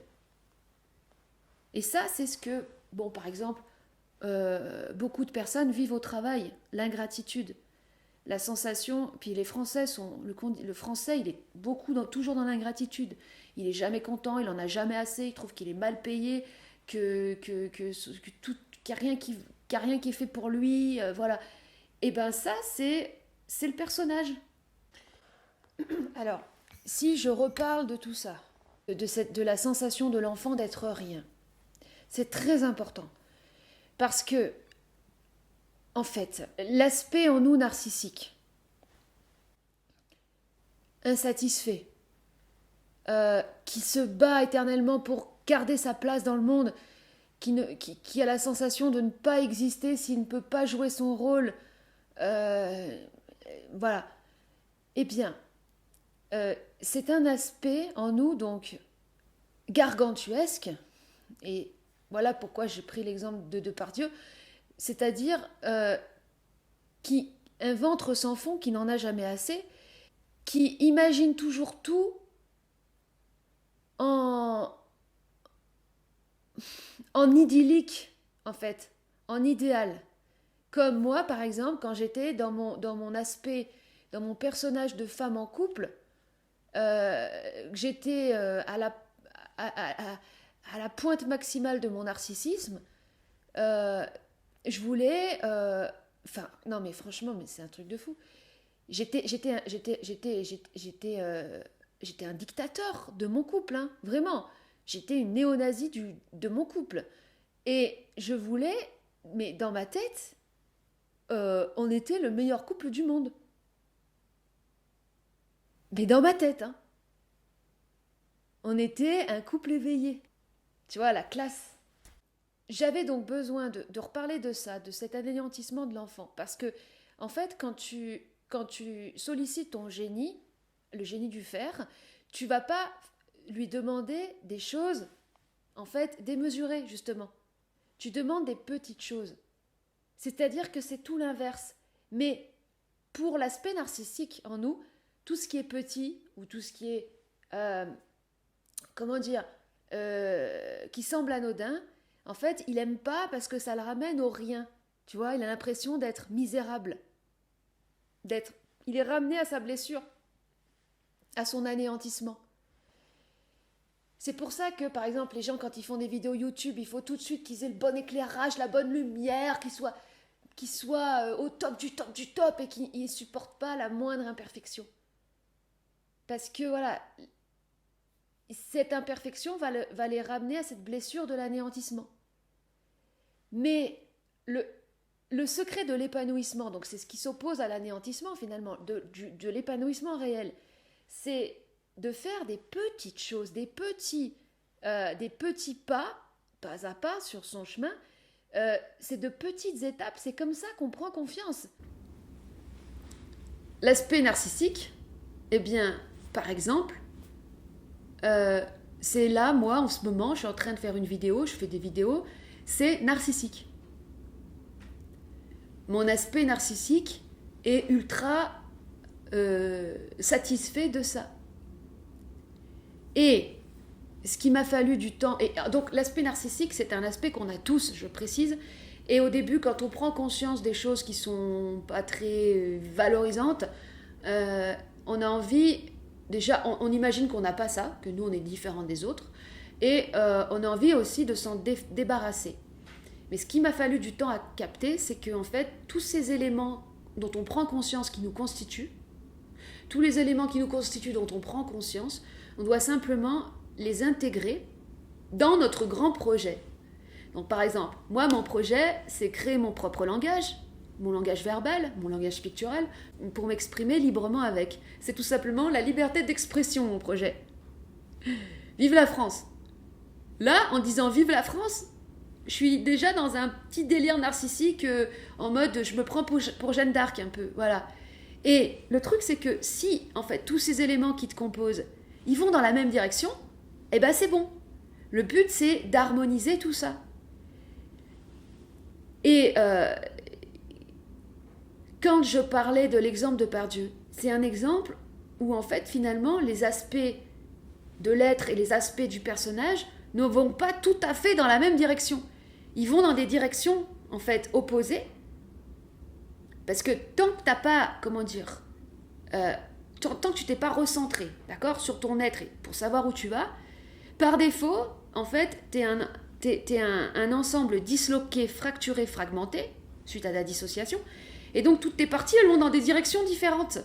Et ça, c'est ce que, bon, par exemple, beaucoup de personnes vivent au travail, l'ingratitude. La sensation, puis les Français le Français, il est toujours dans l'ingratitude. Il est jamais content, il en a jamais assez, il trouve qu'il est mal payé, qu'il n'y a rien qui est fait pour lui, voilà. Et ben ça, c'est le personnage. Alors, si je reparle de tout ça, de la sensation de l'enfant d'être rien, c'est très important. Parce que en fait, l'aspect en nous narcissique, insatisfait, qui se bat éternellement pour garder sa place dans le monde, qui a la sensation de ne pas exister s'il ne peut pas jouer son rôle, voilà. Eh bien, c'est un aspect en nous, donc, gargantuesque, et voilà pourquoi j'ai pris l'exemple de Depardieu, c'est-à-dire qui un ventre sans fond, qui n'en a jamais assez, qui imagine toujours tout en idyllique, en fait, en idéal. Comme moi, par exemple, quand j'étais dans mon aspect, dans mon personnage de femme en couple, j'étais à la pointe maximale de mon narcissisme. Je voulais, non mais franchement, mais c'est un truc de fou. J'étais un dictateur de mon couple, hein, vraiment. J'étais une néo-nazie de mon couple. Et je voulais, mais dans ma tête, on était le meilleur couple du monde. Mais dans ma tête, hein. On était un couple éveillé. Tu vois, la classe. J'avais donc besoin de reparler de ça, de cet anéantissement de l'enfant. Parce que, en fait, quand tu sollicites ton génie, le génie du faire, tu vas pas lui demander des choses, en fait, démesurées, justement. Tu demandes des petites choses. C'est-à-dire que c'est tout l'inverse. Mais pour l'aspect narcissique en nous, tout ce qui est petit, ou tout ce qui est, qui semble anodin, en fait, il aime pas parce que ça le ramène au rien. Tu vois, il a l'impression d'être misérable. Il est ramené à sa blessure, à son anéantissement. C'est pour ça que, par exemple, les gens, quand ils font des vidéos YouTube, il faut tout de suite qu'ils aient le bon éclairage, la bonne lumière, qu'ils soient au top du top du top et qu'ils ne supportent pas la moindre imperfection. Parce que, voilà, cette imperfection va les ramener à cette blessure de l'anéantissement. Mais le secret de l'épanouissement, donc c'est ce qui s'oppose à l'anéantissement finalement, de l'épanouissement réel, c'est de faire des petites choses, des petits pas à pas sur son chemin. C'est de petites étapes, c'est comme ça qu'on prend confiance. L'aspect narcissique, eh bien, par exemple, c'est là, moi, en ce moment, je suis en train de faire une vidéo, je fais des vidéos, c'est narcissique. Mon aspect narcissique est ultra satisfait de ça. Et ce qui m'a fallu du temps... Et donc l'aspect narcissique, c'est un aspect qu'on a tous, je précise. Et au début, quand on prend conscience des choses qui sont pas très valorisantes, on a envie... Déjà, on imagine qu'on n'a pas ça, que nous, on est différents des autres. Et on a envie aussi de s'en débarrasser. Mais ce qui m'a fallu du temps à capter, c'est qu'en fait, tous ces éléments dont on prend conscience qui nous constituent, tous les éléments qui nous constituent dont on prend conscience, on doit simplement les intégrer dans notre grand projet. Donc par exemple, moi, mon projet, c'est créer mon propre langage, mon langage verbal, mon langage pictural, pour m'exprimer librement avec. C'est tout simplement la liberté d'expression, mon projet. Vive la France! Là, en disant vive la France, je suis déjà dans un petit délire narcissique en mode je me prends pour Jeanne d'Arc un peu, voilà. Et le truc c'est que si en fait tous ces éléments qui te composent, ils vont dans la même direction, eh ben c'est bon. Le but c'est d'harmoniser tout ça. Et quand je parlais de l'exemple de Pardieu, c'est un exemple où en fait finalement les aspects de l'être et les aspects du personnage ne vont pas tout à fait dans la même direction. Ils vont dans des directions en fait opposées, parce que tant que t'as pas, comment dire, tant que tu t'es pas recentré, d'accord, sur ton être et pour savoir où tu vas, par défaut, en fait, t'es un ensemble disloqué, fracturé, fragmenté suite à la dissociation, et donc toutes tes parties elles vont dans des directions différentes.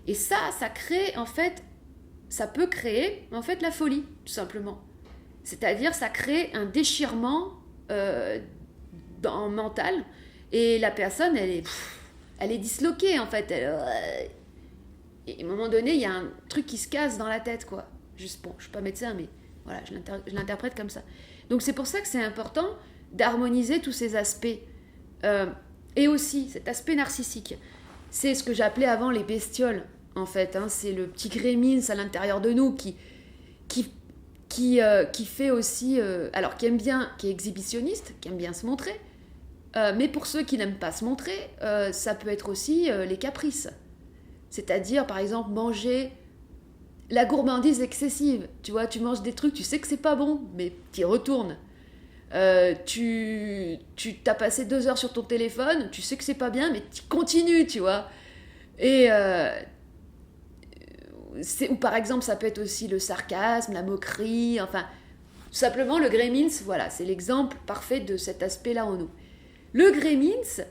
Et ça crée en fait, ça peut créer en fait la folie, tout simplement. C'est-à-dire, ça crée un déchirement mental, et la personne, elle est disloquée, en fait. Et à un moment donné, il y a un truc qui se casse dans la tête, quoi. Juste, bon, je suis pas médecin, mais voilà, je l'interprète comme ça. Donc, c'est pour ça que c'est important d'harmoniser tous ces aspects. Et aussi, cet aspect narcissique. C'est ce que j'appelais avant les bestioles, en fait. Hein. C'est le petit gremlins à l'intérieur de nous qui fait aussi, alors qui aime bien, qui est exhibitionniste, qui aime bien se montrer, mais pour ceux qui n'aiment pas se montrer, ça peut être aussi les caprices. C'est-à-dire, par exemple, manger la gourmandise excessive. Tu vois, tu manges des trucs, tu sais que c'est pas bon, mais tu y retournes. Tu t'as passé 2 heures sur ton téléphone, tu sais que c'est pas bien, mais tu continues, tu vois. Et ou par exemple, ça peut être aussi le sarcasme, la moquerie, enfin, tout simplement le gremlins, voilà, c'est l'exemple parfait de cet aspect-là en nous. Le gremlins,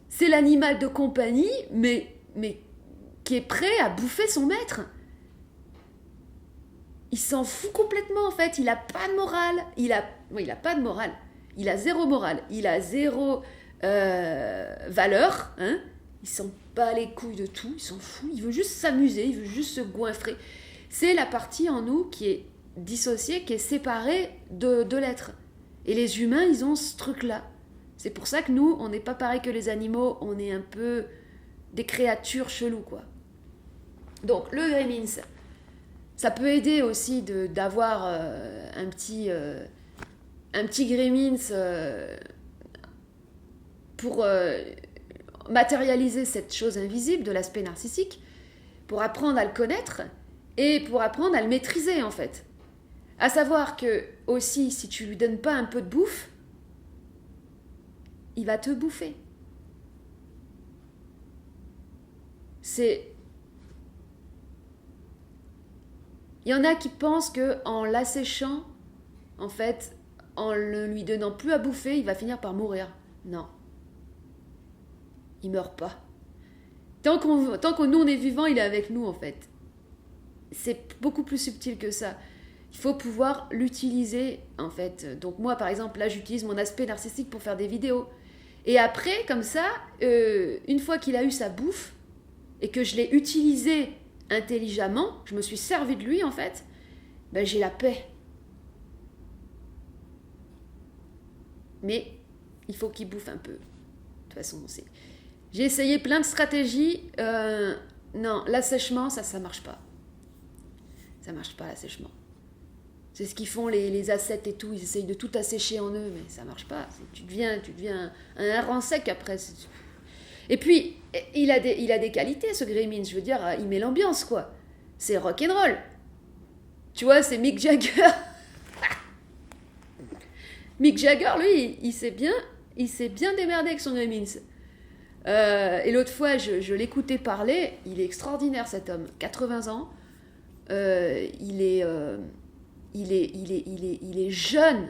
c'est l'animal de compagnie, mais qui est prêt à bouffer son maître. Il s'en fout complètement, en fait, il a pas de morale, il a pas de morale, il a zéro morale, il a zéro valeur, hein. Il s'en bat les couilles de tout, il s'en fout, il veut juste s'amuser, il veut juste se goinfrer. C'est la partie en nous qui est dissociée, qui est séparée de l'être. Et les humains, ils ont ce truc-là. C'est pour ça que nous, on n'est pas pareil que les animaux, on est un peu des créatures cheloues, quoi. Donc, le gremlins, ça peut aider aussi d'avoir un petit gremlins pour matérialiser cette chose invisible de l'aspect narcissique, pour apprendre à le connaître et pour apprendre à le maîtriser, en fait. À savoir que, aussi, si tu lui donnes pas un peu de bouffe, il va te bouffer. Il y en a qui pensent qu'en l'asséchant, en fait, en ne lui donnant plus à bouffer, il va finir par mourir. Non. Il meurt pas. Tant que nous on est vivant, il est avec nous, en fait. C'est beaucoup plus subtil que ça. Il faut pouvoir l'utiliser, en fait. Donc moi, par exemple, là, j'utilise mon aspect narcissique pour faire des vidéos. Et après, comme ça, une fois qu'il a eu sa bouffe, et que je l'ai utilisé intelligemment, je me suis servi de lui, en fait, ben j'ai la paix. Mais il faut qu'il bouffe un peu. De toute façon, j'ai essayé plein de stratégies. Non, l'assèchement, ça marche pas. Ça marche pas, l'assèchement. C'est ce qu'ils font les ascètes et tout. Ils essayent de tout assécher en eux, mais ça marche pas. Tu deviens un rang sec après. Et puis, il a des qualités, ce gremlins. Je veux dire, il met l'ambiance, quoi. C'est rock'n'roll. Tu vois, c'est Mick Jagger. Mick Jagger, lui, il s'est bien démerdé avec son gremlins. Et l'autre fois, je l'écoutais parler. Il est extraordinaire, cet homme. 80 ans. Il est jeune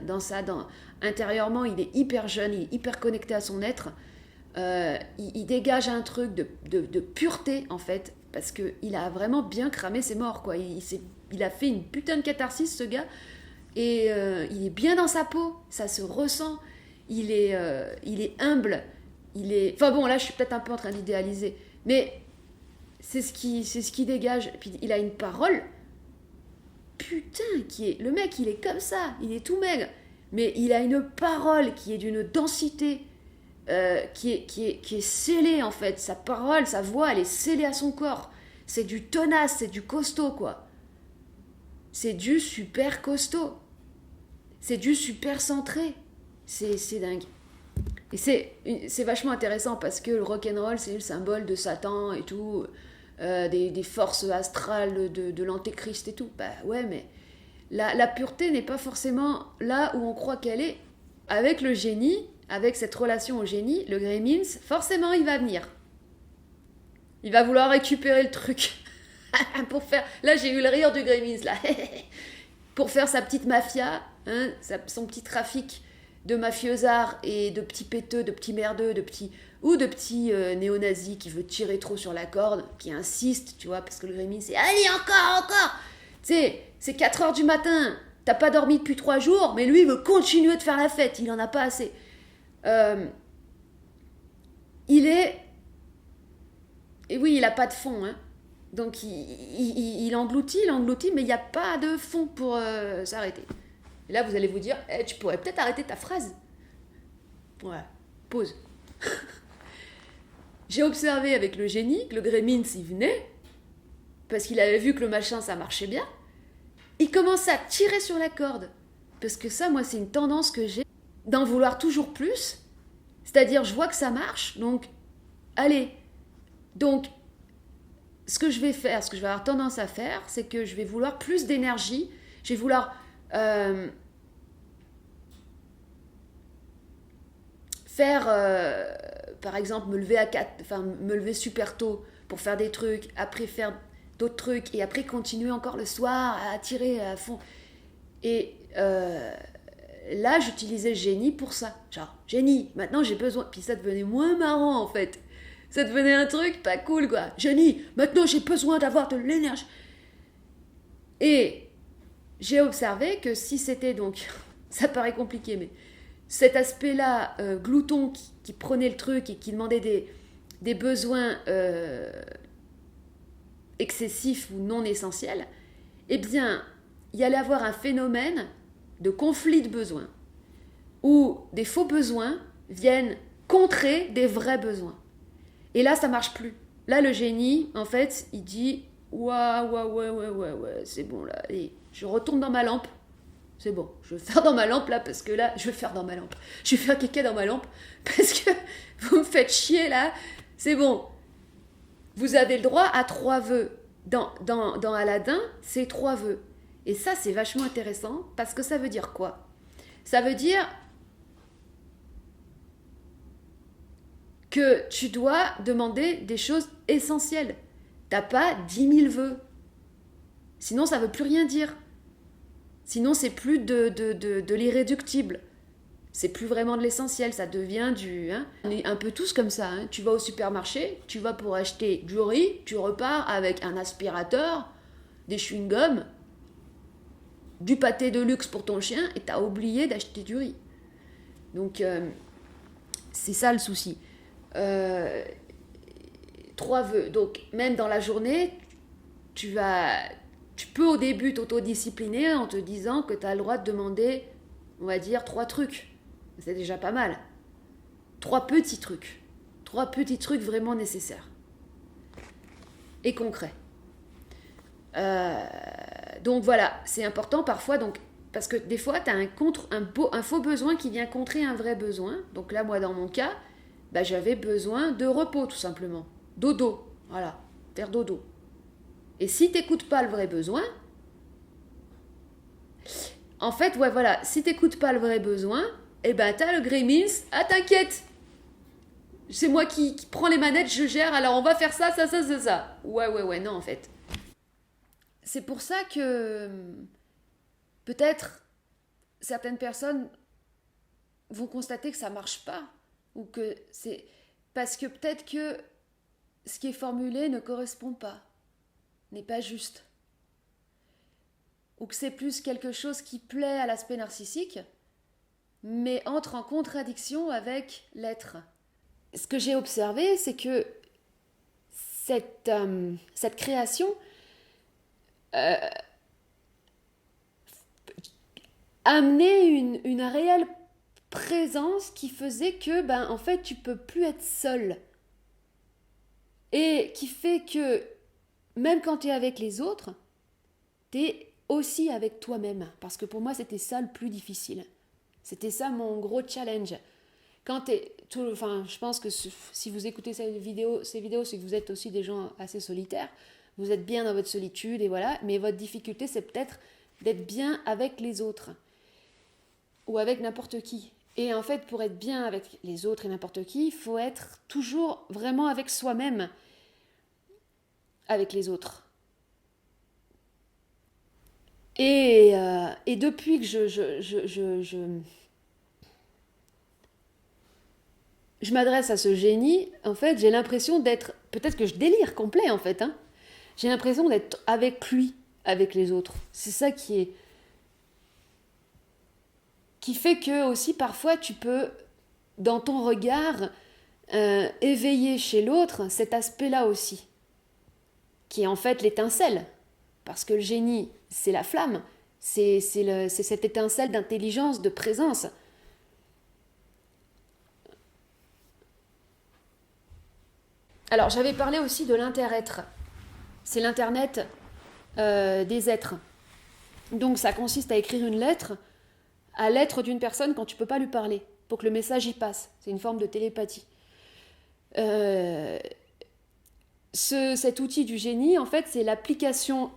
intérieurement, il est hyper jeune, il est hyper connecté à son être. Il dégage un truc de pureté, en fait, parce qu'il a vraiment bien cramé ses morts, quoi. Il a fait une putain de catharsis, ce gars, et il est bien dans sa peau, ça se ressent. Il est humble, enfin bon, là je suis peut-être un peu en train d'idéaliser, mais c'est ce qui dégage. Et puis il a une parole, putain, le mec il est comme ça, il est tout maigre, mais il a une parole qui est d'une densité, qui est scellée en fait. Sa parole, sa voix, elle est scellée à son corps. C'est du tenace, c'est du costaud quoi. C'est du super costaud. C'est du super centré. C'est dingue. Et c'est vachement intéressant parce que le rock'n'roll, c'est le symbole de Satan et tout, des forces astrales de l'antéchrist et tout. Bah ouais, mais la pureté n'est pas forcément là où on croit qu'elle est. Avec le génie, avec cette relation au génie, le Gremlins, forcément il va venir. Il va vouloir récupérer le truc. Pour faire... Là, j'ai eu le rire du Gremlins, là. Pour faire sa petite mafia, hein, son petit trafic de mafiosards et de petits péteux, de petits merdeux, de petits néo-nazis qui veut tirer trop sur la corde, qui insiste, tu vois, parce que le Gremlins, c'est « Allez, encore !» Tu sais, c'est 4h du matin, t'as pas dormi depuis 3 jours, mais lui, il veut continuer de faire la fête, il en a pas assez. Il est... Et oui, il a pas de fond, hein. Donc il engloutit, mais il n'y a pas de fond pour s'arrêter. Et là, vous allez vous dire, tu pourrais peut-être arrêter ta phrase. Ouais, pause. J'ai observé avec le génie que le Gremlins, il venait, parce qu'il avait vu que le machin, ça marchait bien. Il commençait à tirer sur la corde. Parce que ça, moi, c'est une tendance que j'ai, d'en vouloir toujours plus. C'est-à-dire, je vois que ça marche, donc, allez. Donc, ce que je vais avoir tendance à faire, c'est que je vais vouloir plus d'énergie. Je vais vouloir faire, par exemple, me lever super tôt pour faire des trucs, après faire d'autres trucs, et après continuer encore le soir à tirer à fond. Et là, j'utilisais génie pour ça. Genre, génie, maintenant j'ai besoin. Puis ça devenait moins marrant en fait. Ça devenait un truc pas cool quoi. Génie, maintenant j'ai besoin d'avoir de l'énergie. Et j'ai observé que si c'était donc, ça paraît compliqué, mais cet aspect-là, glouton qui prenait le truc et qui demandait des besoins excessifs ou non essentiels, eh bien, il y allait avoir un phénomène de conflit de besoins, où des faux besoins viennent contrer des vrais besoins. Et là, ça marche plus. Là, le génie, en fait, il dit ouais, c'est bon là. Et je retourne dans ma lampe. C'est bon, je vais faire dans ma lampe là, parce que là, je vais faire caca dans ma lampe, parce que vous me faites chier là. C'est bon. Vous avez le droit à 3 vœux. Dans Aladdin, c'est 3 vœux. Et ça, c'est vachement intéressant, parce que ça veut dire quoi ? Ça veut dire que tu dois demander des choses essentielles. T'as pas 10 000 vœux. Sinon, ça veut plus rien dire. Sinon, c'est plus de l'irréductible. C'est plus vraiment de l'essentiel, ça devient du... Hein. On est un peu tous comme ça. Hein. Tu vas au supermarché, tu vas pour acheter du riz, tu repars avec un aspirateur, des chewing-gums, du pâté de luxe pour ton chien, et t'as oublié d'acheter du riz. Donc, c'est ça le souci. 3 vœux. Donc, même dans la journée, tu peux au début t'autodiscipliner en te disant que tu as le droit de demander, on va dire, 3 trucs. C'est déjà pas mal. 3 petits trucs. 3 petits trucs vraiment nécessaires. Et concrets. Donc voilà, c'est important parfois, donc, parce que des fois, tu as un faux besoin qui vient contrer un vrai besoin. Donc là, moi, dans mon cas, j'avais besoin de repos, tout simplement. Dodo, voilà, faire dodo. Et si t'écoutes pas le vrai besoin, en fait, ouais, voilà, si t'écoutes pas le vrai besoin, t'as le Gremlins, t'inquiète, c'est moi qui prends les manettes, je gère, alors on va faire ça. Ouais, non, en fait. C'est pour ça que peut-être certaines personnes vont constater que ça marche pas, ou que c'est parce que peut-être que ce qui est formulé ne correspond pas, n'est pas juste, ou que c'est plus quelque chose qui plaît à l'aspect narcissique, mais entre en contradiction avec l'être. Ce que j'ai observé, c'est que cette création amener une réelle présence qui faisait que, en fait, tu peux plus être seul. Et qui fait que, même quand tu es avec les autres, tu es aussi avec toi-même. Parce que pour moi, c'était ça le plus difficile. C'était ça mon gros challenge. Enfin, je pense que si vous écoutez ces vidéos, c'est que vous êtes aussi des gens assez solitaires. Vous êtes bien dans votre solitude et voilà. Mais votre difficulté, c'est peut-être d'être bien avec les autres. Ou avec n'importe qui. Et en fait, pour être bien avec les autres et n'importe qui, il faut être toujours vraiment avec soi-même, avec les autres. Et depuis que je m'adresse à ce génie, en fait, j'ai l'impression d'être... Peut-être que je délire complet, en fait. Hein. J'ai l'impression d'être avec lui, avec les autres. C'est ça qui fait que aussi parfois tu peux, dans ton regard, éveiller chez l'autre cet aspect-là aussi, qui est en fait l'étincelle. Parce que le génie, c'est la flamme, c'est cette étincelle d'intelligence, de présence. Alors j'avais parlé aussi de l'inter-être. C'est l'internet des êtres. Donc ça consiste à écrire une lettre à l'être d'une personne quand tu peux pas lui parler, pour que le message y passe. C'est une forme de télépathie. Euh, cet outil du génie, en fait, c'est l'application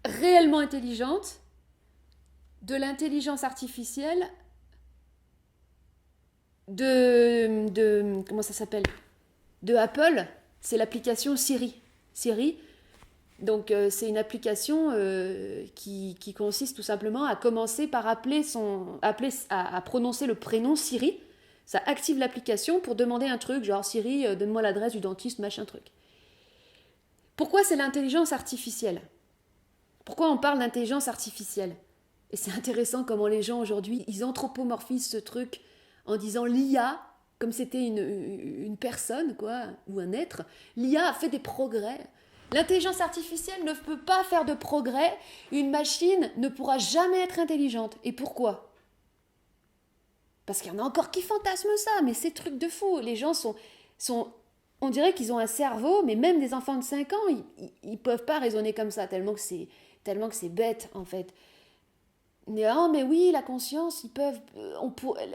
réellement intelligente de l'intelligence artificielle comment ça s'appelle, de Apple. C'est l'application Siri. Siri. Donc c'est une application qui consiste tout simplement à commencer par à prononcer le prénom Siri. Ça active l'application pour demander un truc, genre Siri, donne-moi l'adresse du dentiste, machin truc. Pourquoi c'est l'intelligence artificielle? Pourquoi on parle d'intelligence artificielle? Et c'est intéressant comment les gens aujourd'hui, ils anthropomorphisent ce truc en disant l'IA, comme c'était une personne, quoi, ou un être. L'IA a fait des progrès. L'intelligence artificielle ne peut pas faire de progrès. Une machine ne pourra jamais être intelligente. Et pourquoi? Parce qu'il y en a encore qui fantasment ça, mais c'est truc de fou. Les gens sont on dirait qu'ils ont un cerveau, mais même des enfants de 5 ans, ils peuvent pas raisonner comme ça, tellement que c'est bête, en fait. Mais oui, la conscience,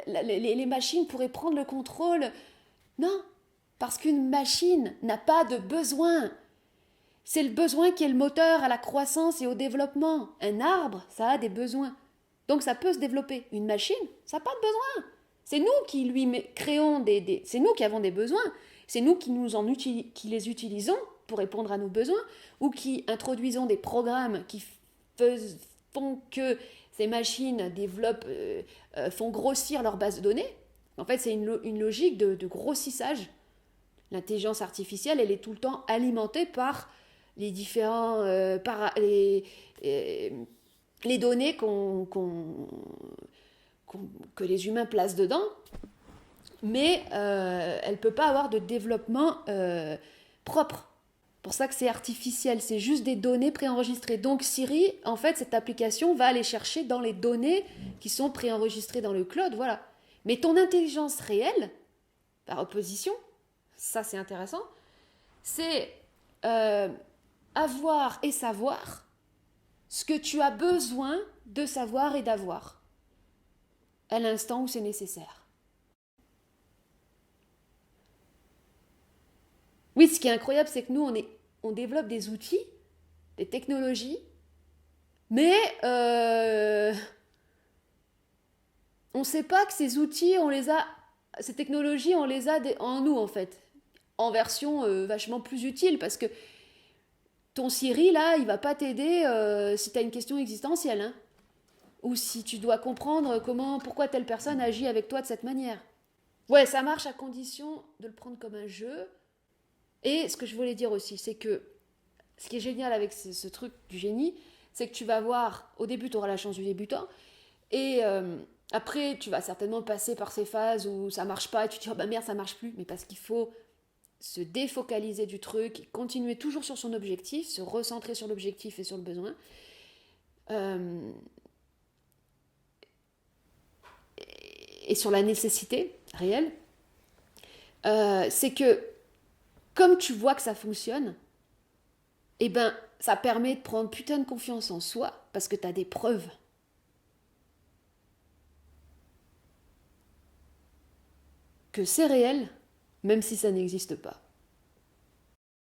les machines pourraient prendre le contrôle. Non, parce qu'une machine n'a pas de besoin. C'est le besoin qui est le moteur à la croissance et au développement. Un arbre, ça a des besoins. Donc ça peut se développer. Une machine, ça n'a pas de besoin. C'est nous qui créons c'est nous qui avons des besoins. C'est nous qui les utilisons pour répondre à nos besoins ou qui introduisons des programmes qui font que ces machines font grossir leur base de données. En fait, c'est une logique de grossissage. L'intelligence artificielle, elle est tout le temps alimentée par les différents les données que les humains placent dedans, mais elle ne peut pas avoir de développement propre. C'est pour ça que c'est artificiel, c'est juste des données préenregistrées. Donc Siri, en fait, cette application va aller chercher dans les données qui sont préenregistrées dans le cloud, voilà. Mais ton intelligence réelle, par opposition, ça c'est intéressant, c'est avoir et savoir ce que tu as besoin de savoir et d'avoir à l'instant où c'est nécessaire. Oui, ce qui est incroyable, c'est que nous, on développe des outils, des technologies, mais on ne sait pas que ces outils, ces technologies, on les a en nous, en fait, en version vachement plus utile, parce que ton Siri, là, il va pas t'aider si tu as une question existentielle, hein, ou si tu dois comprendre pourquoi telle personne agit avec toi de cette manière. Ouais, ça marche à condition de le prendre comme un jeu. Et ce que je voulais dire aussi, c'est que ce qui est génial avec ce truc du génie, c'est que tu vas voir, au début, tu auras la chance du débutant, et après, tu vas certainement passer par ces phases où ça marche pas, et tu te dis, oh bah merde, ça marche plus, mais parce qu'il faut se défocaliser du truc, continuer toujours sur son objectif, se recentrer sur l'objectif et sur le besoin. et sur la nécessité réelle, c'est que comme tu vois que ça fonctionne, eh ben, ça permet de prendre putain de confiance en soi parce que tu as des preuves. Que c'est réel, même si ça n'existe pas.